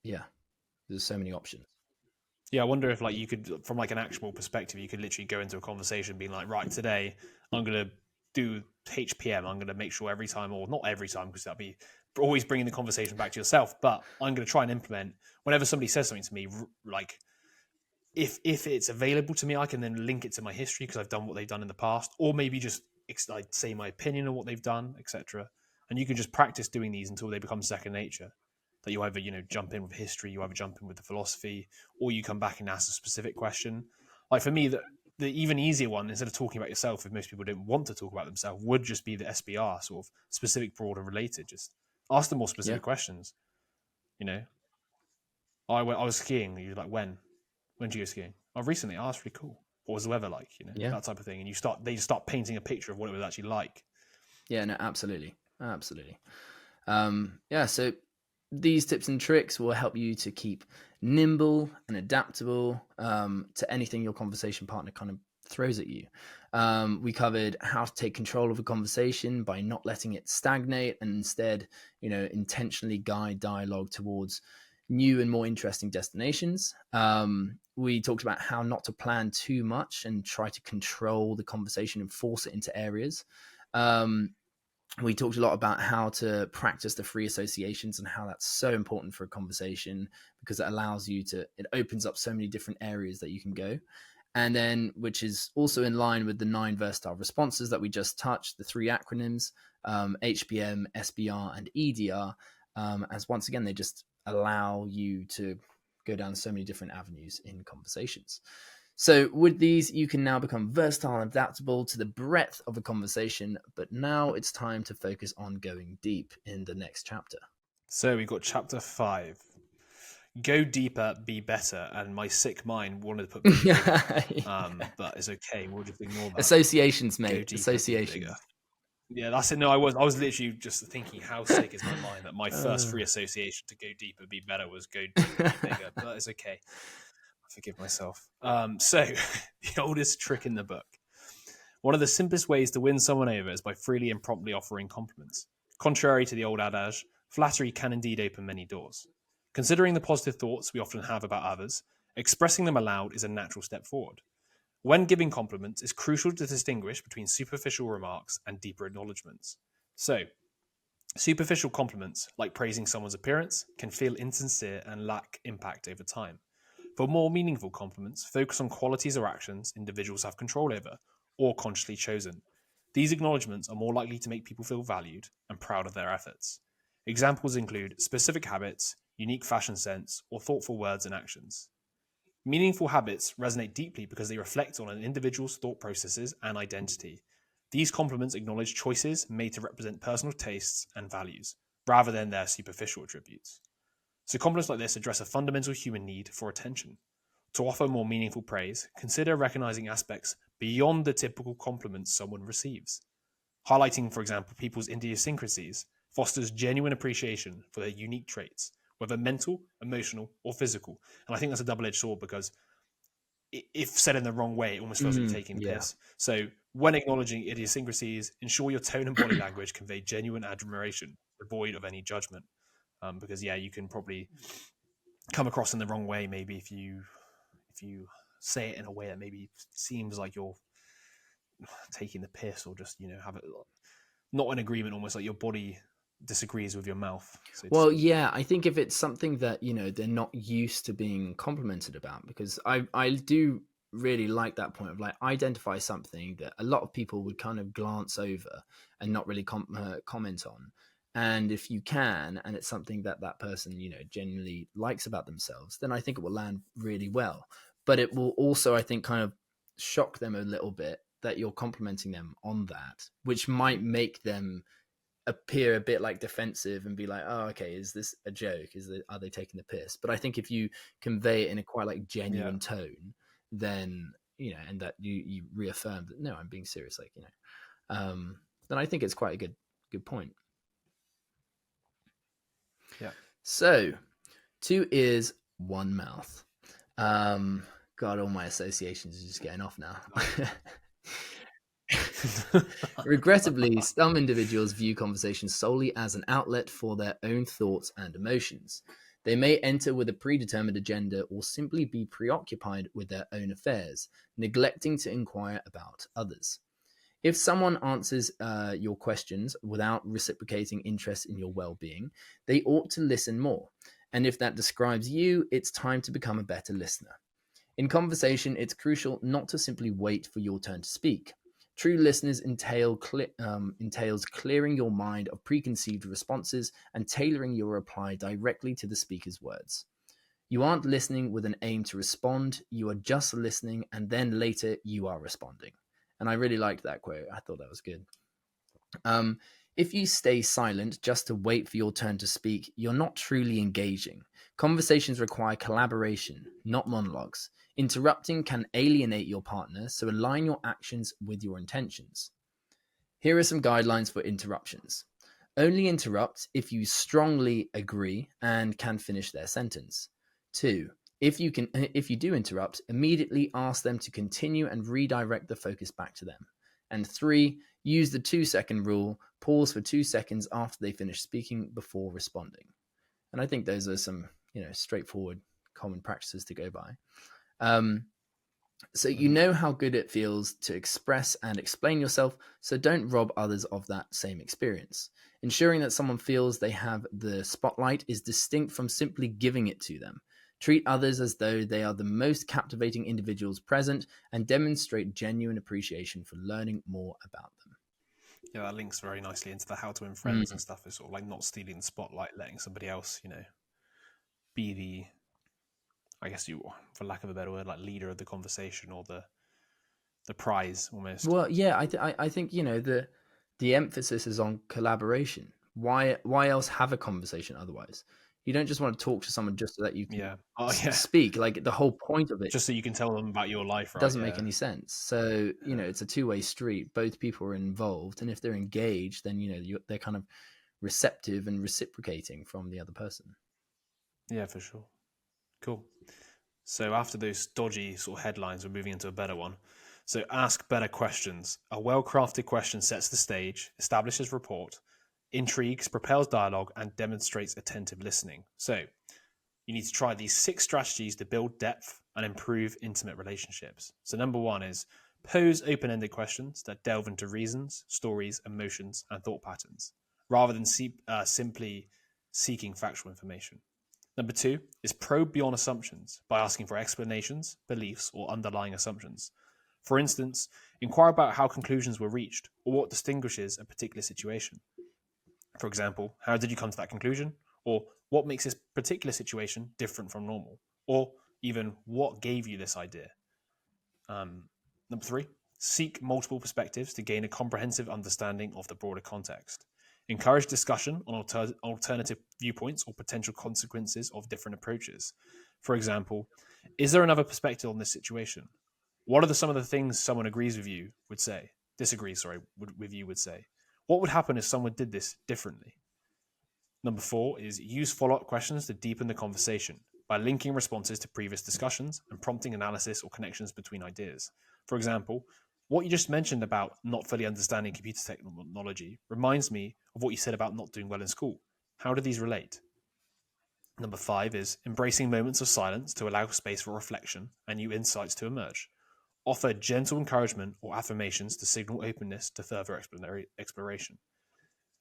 there's so many options. Yeah, I wonder if like you could, from like an actionable perspective, you could literally go into a conversation being like, right, today I'm going to do HPM. I'm going to make sure every time, or not every time, because that'd be always bringing the conversation back to yourself. But I'm going to try and implement whenever somebody says something to me, like if it's available to me, I can then link it to my history because I've done what they've done in the past, or maybe just like say my opinion on what they've done, etc. And you can just practice doing these until they become second nature. That you either jump in with history, you either jump in with the philosophy, or you come back and ask a specific question. Like for me, the even easier one, instead of talking about yourself, if most people don't want to talk about themselves, would just be the SBR, sort of specific, broad, and related. Just ask them more specific questions. I was skiing. You're like, when? When did you go skiing? Oh, recently. Oh, that's really cool. What was the weather like? Yeah. That type of thing. And they just start painting a picture of what it was actually like. Yeah, no, absolutely. Absolutely. Yeah, so these tips and tricks will help you to keep nimble and adaptable to anything your conversation partner kind of throws at you. We covered how to take control of a conversation by not letting it stagnate and instead, intentionally guide dialogue towards new and more interesting destinations. We talked about how not to plan too much and try to control the conversation and force it into areas. We talked a lot about how to practice the free associations and how that's so important for a conversation because it opens up so many different areas that you can go. And then, which is also in line with the 9 versatile responses that we just touched, the 3 acronyms, HBM, SBR, and EDR, as once again, they just allow you to go down so many different avenues in conversations. So with these, you can now become versatile and adaptable to the breadth of a conversation, but now it's time to focus on going deep in the next chapter. So we've got chapter 5. Go deeper, be better. And my sick mind wanted to put be bigger, but it's okay. We'll just ignore that. Associations, mate. Go deeper, Associations. be bigger. Yeah, that's it. No, I was literally just thinking, how sick is my mind that my first free association to go deeper, be better was go deeper, be bigger. But it's okay. I forgive myself. So the oldest trick in the book. One of the simplest ways to win someone over is by freely and promptly offering compliments. Contrary to the old adage, flattery can indeed open many doors. Considering the positive thoughts we often have about others, expressing them aloud is a natural step forward. When giving compliments, it's crucial to distinguish between superficial remarks and deeper acknowledgements. So, superficial compliments, like praising someone's appearance, can feel insincere and lack impact over time. For more meaningful compliments, focus on qualities or actions individuals have control over or consciously chosen. These acknowledgements are more likely to make people feel valued and proud of their efforts. Examples include specific habits, unique fashion sense, or thoughtful words and actions. Meaningful habits resonate deeply because they reflect on an individual's thought processes and identity. These compliments acknowledge choices made to represent personal tastes and values, rather than their superficial attributes. So compliments like this address a fundamental human need for attention. To offer more meaningful praise, consider recognizing aspects beyond the typical compliments someone receives. Highlighting, for example, people's idiosyncrasies fosters genuine appreciation for their unique traits, whether mental, emotional, or physical. And I think that's a double-edged sword because if said in the wrong way, it almost feels like you're taking the piss. So when acknowledging idiosyncrasies, ensure your tone and body language convey genuine admiration, devoid of any judgment. Because you can probably come across in the wrong way maybe if you say it in a way that maybe seems like you're taking the piss or just have it not in agreement, almost like your body disagrees with your mouth. Well, yeah, I think if it's something that they're not used to being complimented about, because I do really like that point of like identify something that a lot of people would kind of glance over and not really comment on. And if you can, and it's something that that person genuinely likes about themselves, then I think it will land really well. But it will also, I think, kind of shock them a little bit that you're complimenting them on that, which might make them appear a bit like defensive and be like, oh, okay, is this a joke? Are they taking the piss? But I think if you convey it in a quite like genuine tone, then and that you reaffirm that no, I'm being serious, like then I think it's quite a good point. Yeah. So 2 ears, 1 mouth. God, all my associations are just getting off now. Regrettably, some individuals view conversations solely as an outlet for their own thoughts and emotions. They may enter with a predetermined agenda or simply be preoccupied with their own affairs, neglecting to inquire about others. If someone answers your questions without reciprocating interest in your well-being, they ought to listen more. And if that describes you, it's time to become a better listener. In conversation, it's crucial not to simply wait for your turn to speak. True listeners entails clearing your mind of preconceived responses and tailoring your reply directly to the speaker's words. You aren't listening with an aim to respond, you are just listening, and then later you are responding. And I really liked that quote. I thought that was good. If you stay silent just to wait for your turn to speak, you're not truly engaging. Conversations require collaboration, not monologues. Interrupting can alienate your partner, so align your actions with your intentions. Here are some guidelines for interruptions. Only interrupt if you strongly agree and can finish their sentence. 2. If you do interrupt, immediately ask them to continue and redirect the focus back to them. And 3, use the 2-second rule. Pause for 2 seconds after they finish speaking before responding. And I think those are some, straightforward common practices to go by. So you know how good it feels to express and explain yourself, so don't rob others of that same experience. Ensuring that someone feels they have the spotlight is distinct from simply giving it to them. Treat others as though they are the most captivating individuals present and demonstrate genuine appreciation for learning more about them. Yeah, that links very nicely into the how to win friends Mm. and stuff. Is sort of like not stealing the spotlight, letting somebody else, be the, I guess you, for lack of a better word, like leader of the conversation or the prize almost. Well, yeah, I think the emphasis is on collaboration. Why else have a conversation otherwise? You don't just want to talk to someone just so that you can Yeah. Oh yeah. speak. Like the whole point of it Just so you can tell them about your life, right? doesn't make Yeah. any sense. So it's a two-way street. Both people are involved, and if they're engaged, then they're kind of receptive and reciprocating from the other person. Yeah, for sure. Cool. So after those dodgy sort of headlines, we're moving into a better one. So ask better questions. A well-crafted question sets the stage, establishes rapport, intrigues, propels dialogue, and demonstrates attentive listening. So you need to try these 6 strategies to build depth and improve intimate relationships. So number 1 is pose open-ended questions that delve into reasons, stories, emotions, and thought patterns, rather than simply seeking factual information. Number 2 is probe beyond assumptions by asking for explanations, beliefs, or underlying assumptions. For instance, inquire about how conclusions were reached or what distinguishes a particular situation. For example, how did you come to that conclusion? Or what makes this particular situation different from normal? Or even what gave you this idea? Number 3, seek multiple perspectives to gain a comprehensive understanding of the broader context. Encourage discussion on alternative viewpoints or potential consequences of different approaches. For example, is there another perspective on this situation? What are some of the things someone disagrees, with you would say? What would happen if someone did this differently? Number 4 is use follow-up questions to deepen the conversation by linking responses to previous discussions and prompting analysis or connections between ideas. For example, what you just mentioned about not fully understanding computer technology reminds me of what you said about not doing well in school. How do these relate? Number 5 is embracing moments of silence to allow space for reflection and new insights to emerge. Offer gentle encouragement or affirmations to signal openness to further exploration.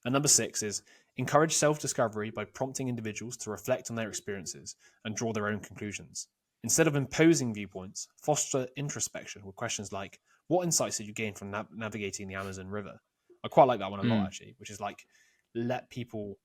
And number 6 is encourage self-discovery by prompting individuals to reflect on their experiences and draw their own conclusions. Instead of imposing viewpoints, foster introspection with questions like, what insights did you gain from navigating the Amazon River? I quite like that one a lot, actually, which is like, let people,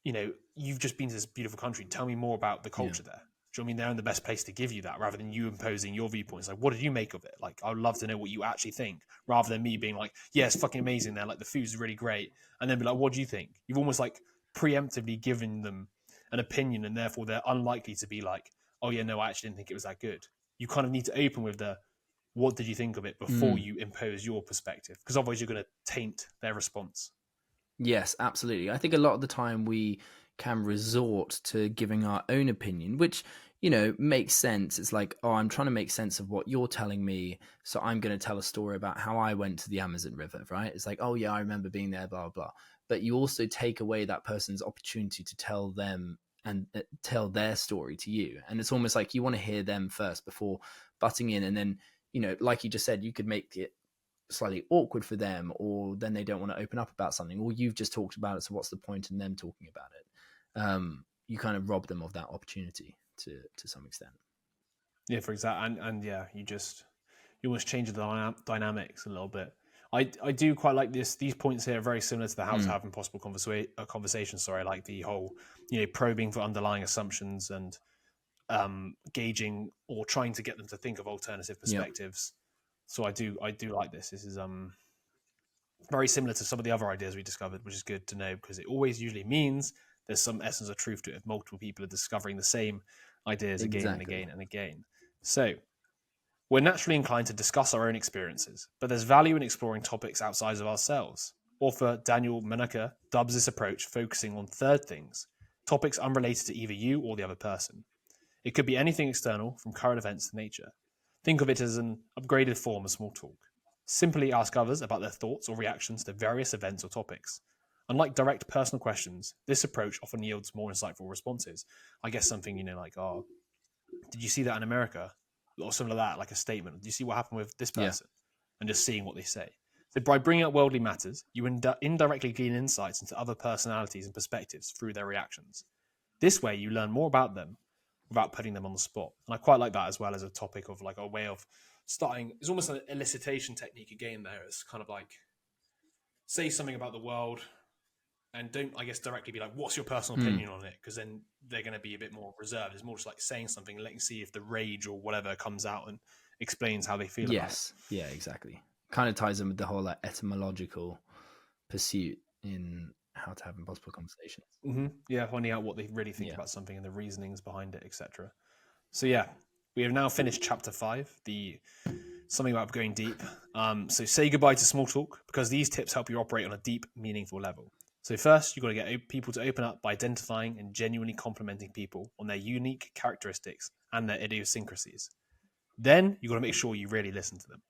you've just been to this beautiful country. Tell me more about the culture there. Do you know what I mean? They're in the best place to give you that rather than you imposing your viewpoints. Like, what did you make of it? Like, I would love to know what you actually think rather than me being like, yeah, it's fucking amazing there. Like, the food's really great. And then be like, what do you think? You've almost like preemptively given them an opinion and therefore they're unlikely to be like, oh, yeah, no, I actually didn't think it was that good. You kind of need to open with the, what did you think of it before you impose your perspective? Because otherwise you're going to taint their response. Yes, absolutely. I think a lot of the time we can resort to giving our own opinion, which, makes sense. It's like, oh, I'm trying to make sense of what you're telling me. So I'm going to tell a story about how I went to the Amazon River, right? It's like, oh, yeah, I remember being there, blah, blah. But you also take away that person's opportunity to tell them and tell their story to you. And it's almost like you want to hear them first before butting in. And then, like you just said, you could make it slightly awkward for them, or then they don't want to open up about something, or you've just talked about it, so what's the point in them talking about it? You kind of rob them of that opportunity to some extent. Yeah, for example, and yeah, you almost change the dynamics a little bit. I do quite like this. These points here are very similar to the how to have impossible conversation. Sorry, like the whole probing for underlying assumptions and gauging or trying to get them to think of alternative perspectives. Yep. So I do like this. This is very similar to some of the other ideas we discovered, which is good to know because it always usually means there's some essence of truth to it if multiple people are discovering the same ideas again and again and again. So we're naturally inclined to discuss our own experiences, but there's value in exploring topics outside of ourselves. Author Daniel Menaka dubs this approach focusing on third things, topics unrelated to either you or the other person. It could be anything external, from current events to nature. Think of it as an upgraded form of small talk. Simply ask others about their thoughts or reactions to various events or topics. Unlike direct personal questions, this approach often yields more insightful responses. I guess something, like, oh, did you see that in America? Or something like that, like a statement. Do you see what happened with this Yeah. person? And just seeing what they say. So by bringing up worldly matters, you indirectly gain insights into other personalities and perspectives through their reactions. This way, you learn more about them without putting them on the spot. And I quite like that as well as a topic of like a way of starting. It's almost an elicitation technique again there. It's kind of like say something about the world and don't, I guess, directly be like, what's your personal opinion on it? Because then they're going to be a bit more reserved. It's more just like saying something and letting see if the rage or whatever comes out and explains how they feel about it. Yes. Yeah, exactly. Kind of ties in with the whole like etymological pursuit in how to have impossible conversations. Mm-hmm. Yeah, finding out what they really think about something and the reasonings behind it, etc. So yeah, we have now finished chapter 5, the something about going deep. So say goodbye to small talk, because these tips help you operate on a deep, meaningful level. So first, you've got to get people to open up by identifying and genuinely complimenting people on their unique characteristics and their idiosyncrasies. Then you've got to make sure you really listen to them.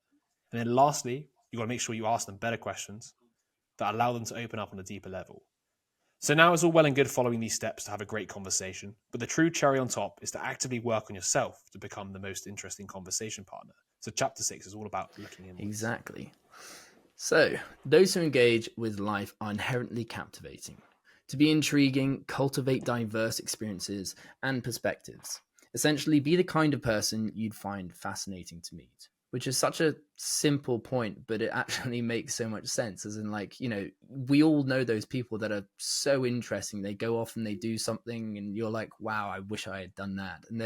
And then lastly, you've got to make sure you ask them better questions that allow them to open up on a deeper level. So now it's all well and good following these steps to have a great conversation, but the true cherry on top is to actively work on yourself to become the most interesting conversation partner. So chapter 6 is all about looking inwards. Exactly. So those who engage with life are inherently captivating. To be intriguing, cultivate diverse experiences and perspectives. Essentially, be the kind of person you'd find fascinating to meet, which is such a simple point, but it actually makes so much sense. As in, like, we all know those people that are so interesting. They go off and they do something, and you're like, wow, I wish I had done that. And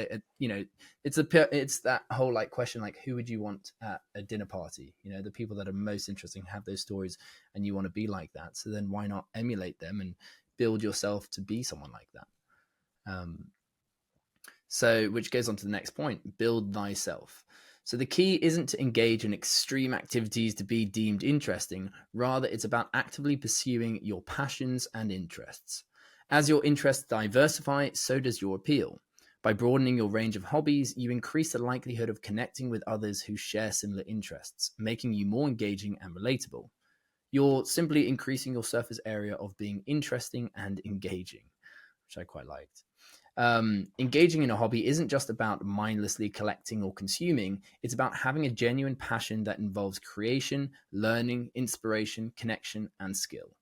it's that whole like question, like, who would you want at a dinner party? The people that are most interesting have those stories, and you want to be like that. So then why not emulate them and build yourself to be someone like that? So, which goes on to the next point, build thyself. So the key isn't to engage in extreme activities to be deemed interesting. Rather, it's about actively pursuing your passions and interests. As your interests diversify, so does your appeal. By broadening your range of hobbies, you increase the likelihood of connecting with others who share similar interests, making you more engaging and relatable. You're simply increasing your surface area of being interesting and engaging, which I quite liked. Engaging in a hobby isn't just about mindlessly collecting or consuming. It's about having a genuine passion that involves creation, learning, inspiration, connection, and skill.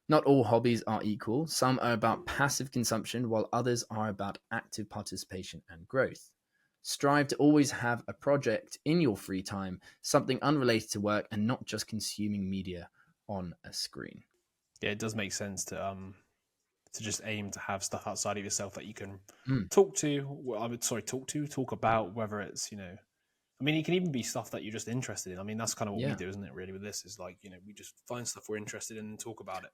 Not all hobbies are equal. Some are about passive consumption, while others are about active participation and growth. Strive to always have a project in your free time, something unrelated to work, and not just consuming media on a screen. Yeah, it does make sense to just aim to have stuff outside of yourself that you can talk about, whether it's, I mean, it can even be stuff that you're just interested in. I mean, that's kind of what we do, isn't it, really, with this? Is like, we just find stuff we're interested in and talk about it.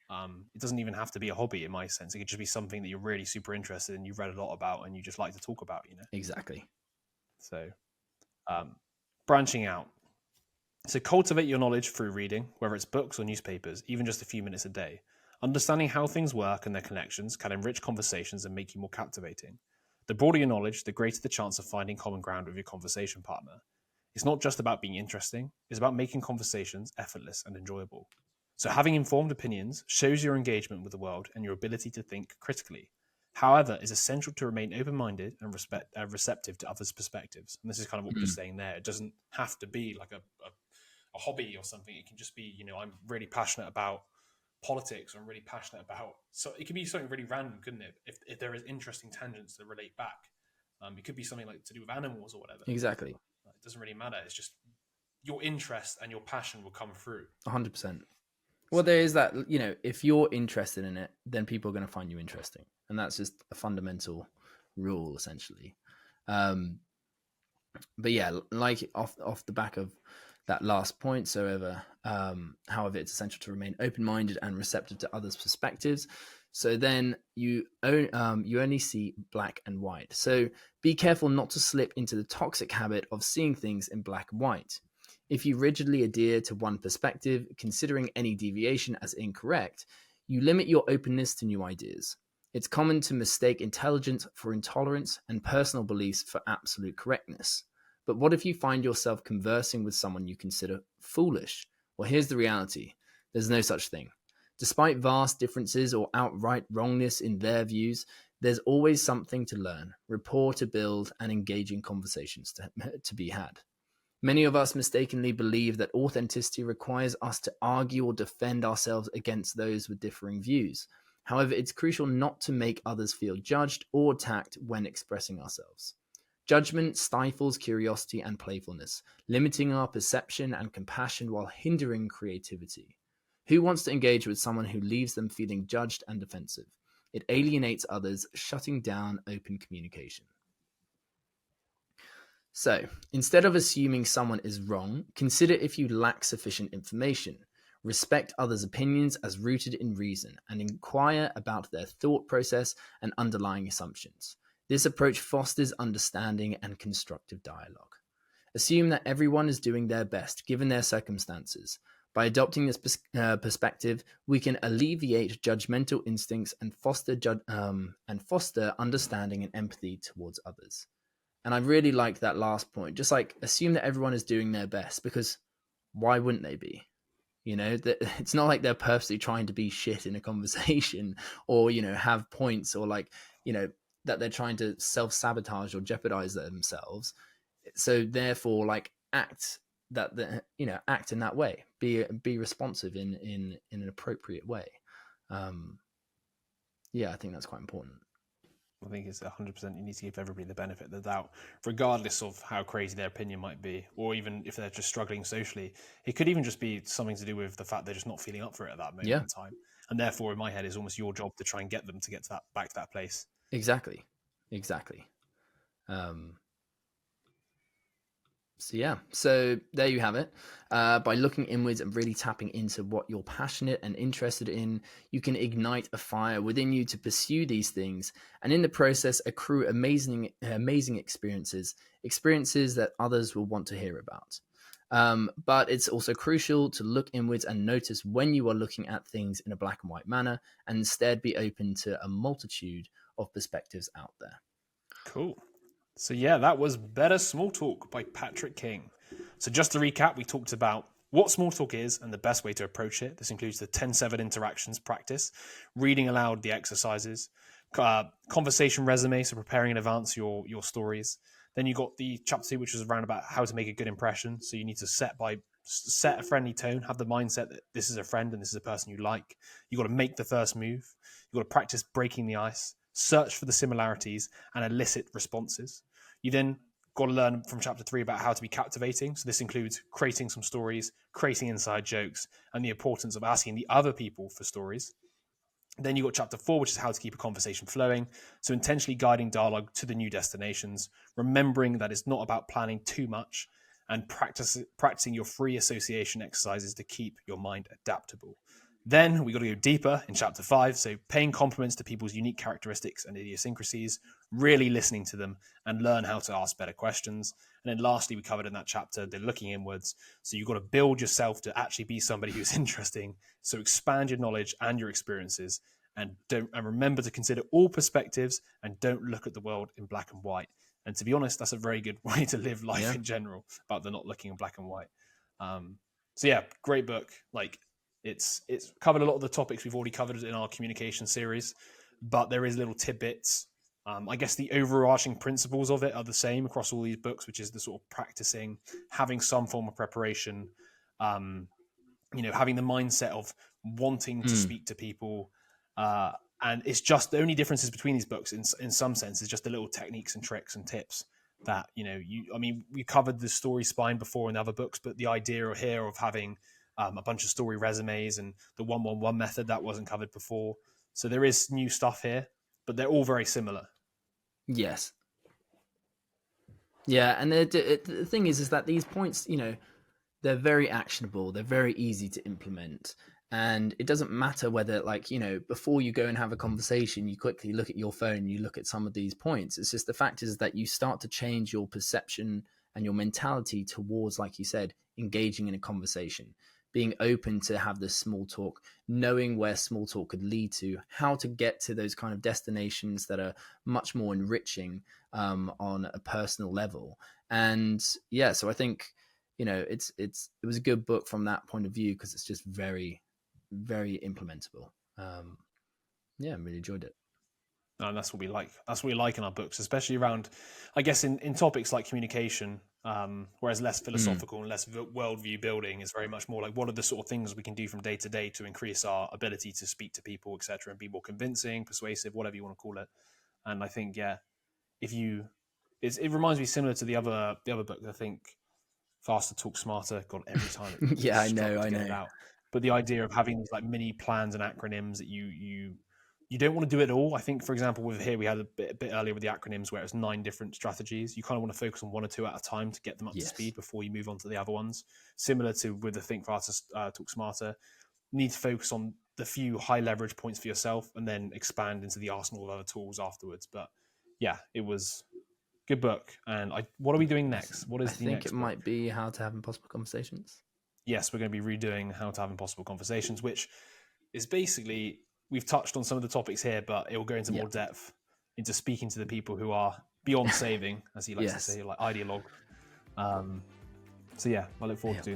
It doesn't even have to be a hobby in my sense. It could just be something that you're really super interested in, you've read a lot about, and you just like to talk about, Exactly. So, branching out. So cultivate your knowledge through reading, whether it's books or newspapers, even just a few minutes a day. Understanding how things work and their connections can enrich conversations and make you more captivating. The broader your knowledge, the greater the chance of finding common ground with your conversation partner. It's not just about being interesting, it's about making conversations effortless and enjoyable. So having informed opinions shows your engagement with the world and your ability to think critically. However, it's essential to remain open-minded and receptive to others' perspectives. And this is kind of what we're just saying there. It doesn't have to be like a hobby or something. It can just be, I'm really passionate about politics, or I'm really passionate about, so it could be something really random, couldn't it? If there is interesting tangents that relate back, it could be something like to do with animals or whatever. Exactly. It doesn't really matter. It's just your interest and your passion will come through. 100%. Well, there is that, if you're interested in it, then people are going to find you interesting. And that's just a fundamental rule, essentially. But yeah, like off the back of that last point, however, it's essential to remain open-minded and receptive to others' perspectives. So then you only see black and white. So be careful not to slip into the toxic habit of seeing things in black and white. If you rigidly adhere to one perspective, considering any deviation as incorrect, you limit your openness to new ideas. It's common to mistake intelligence for intolerance and personal beliefs for absolute correctness. But what if you find yourself conversing with someone you consider foolish? Well, here's the reality: there's no such thing. Despite vast differences or outright wrongness in their views, there's always something to learn, rapport to build, and engaging conversations to be had. Many of us mistakenly believe that authenticity requires us to argue or defend ourselves against those with differing views. However, it's crucial not to make others feel judged or attacked when expressing ourselves. Judgment stifles curiosity and playfulness, limiting our perception and compassion while hindering creativity. Who wants to engage with someone who leaves them feeling judged and defensive? It alienates others, shutting down open communication. So, instead of assuming someone is wrong, consider if you lack sufficient information. Respect others' opinions as rooted in reason and inquire about their thought process and underlying assumptions. This approach fosters understanding and constructive dialogue. Assume that everyone is doing their best given their circumstances. By adopting this perspective, we can alleviate judgmental instincts and foster understanding and empathy towards others. And I really like that last point. Just like assume that everyone is doing their best, because why wouldn't they be? That it's not like they're purposely trying to be shit in a conversation or, have points or that they're trying to self-sabotage or jeopardize themselves. So therefore, act act in that way, be responsive in an appropriate way. I think that's quite important. I think it's 100% you need to give everybody the benefit of the doubt, regardless of how crazy their opinion might be, or even if they're just struggling socially. It could even just be something to do with the fact they're just not feeling up for it at that moment in time. And therefore, in my head, it's almost your job to try and get them to get to that back to that place. Exactly. So there you have it. By looking inwards and really tapping into what you're passionate and interested in, you can ignite a fire within you to pursue these things, and in the process accrue amazing experiences that others will want to hear about. But it's also crucial to look inwards and notice when you are looking at things in a black and white manner, and instead be open to a multitude of perspectives out there. Cool. So that was Better Small Talk by Patrick King. So just to recap, we talked about what small talk is and the best way to approach it. This includes the 10-7 interactions practice, reading aloud the exercises, conversation resume, so preparing in advance your stories. Then you got the chapter 2, which was around about how to make a good impression. So you need to set a friendly tone, have the mindset that this is a friend and this is a person you like. You got to make the first move. You got to practice breaking the ice, search for the similarities, and elicit responses. You then got to learn from chapter 3 about how to be captivating. So this includes creating some stories, creating inside jokes, and the importance of asking the other people for stories. Then you got chapter 4, which is how to keep a conversation flowing. So intentionally guiding dialogue to the new destinations, remembering that it's not about planning too much, and practicing your free association exercises to keep your mind adaptable. Then we got to go deeper in chapter 5. So paying compliments to people's unique characteristics and idiosyncrasies, really listening to them, and learn how to ask better questions. And then lastly, we covered in that chapter the looking inwards. So you've got to build yourself to actually be somebody who's interesting. So expand your knowledge and your experiences, and remember to consider all perspectives, and don't look at the world in black and white. And to be honest, that's a very good way to live life in general, about the not looking in black and white. Great book. It's covered a lot of the topics we've already covered in our communication series, but there is little tidbits. I guess the overarching principles of it are the same across all these books, which is the sort of practicing, having some form of preparation, having the mindset of wanting to speak to people. And it's just the only differences between these books in some sense is just the little techniques and tricks and tips that, we covered the story spine before in other books, but the idea here of having a bunch of story resumes and the 1-1-1 method, that wasn't covered before. So there is new stuff here, but they're all very similar. Yes. Yeah, and the thing is that these points, they're very actionable. They're very easy to implement. And it doesn't matter whether, before you go and have a conversation, you quickly look at your phone, you look at some of these points. It's just the fact is that you start to change your perception and your mentality towards, like you said, engaging in a conversation, being open to have this small talk, knowing where small talk could lead to, how to get to those kind of destinations that are much more enriching on a personal level. And yeah, so I think, you know, it was a good book from that point of view, because it's just very, very implementable. Yeah, I really enjoyed it. And that's what we like. That's what we like in our books, especially around, I guess, in topics like communication, whereas less Mm, philosophical and less worldview building is very much more like what are the sort of things we can do from day to day to increase our ability to speak to people, etc., and be more convincing, persuasive, whatever you want to call it. And I think, yeah, if you, it reminds me similar to the other book. I think Faster Talk Smarter. God, every time it yeah, I struggle know, to I get it know. out. But the idea of having these like mini plans and acronyms that you don't want to do it all. I think, for example, with here we had a bit earlier with the acronyms where it's 9 different strategies. You kind of want to focus on 1 or 2 at a time to get them up to Yes. speed before you move on to the other ones. Similar to with the Think Faster, Talk Smarter, you need to focus on the few high leverage points for yourself and then expand into the arsenal of other tools afterwards. But yeah, it was good book. And what are we doing next? Awesome. What I is the think it next book? might be How to Have Impossible Conversations. Yes, we're going to be redoing How to Have Impossible Conversations, which is basically, we've touched on some of the topics here, but it will go into Yeah. more depth into speaking to the people who are beyond saving, as he likes to Yes. say, like ideologue. So yeah, I look forward Yeah. to doing that.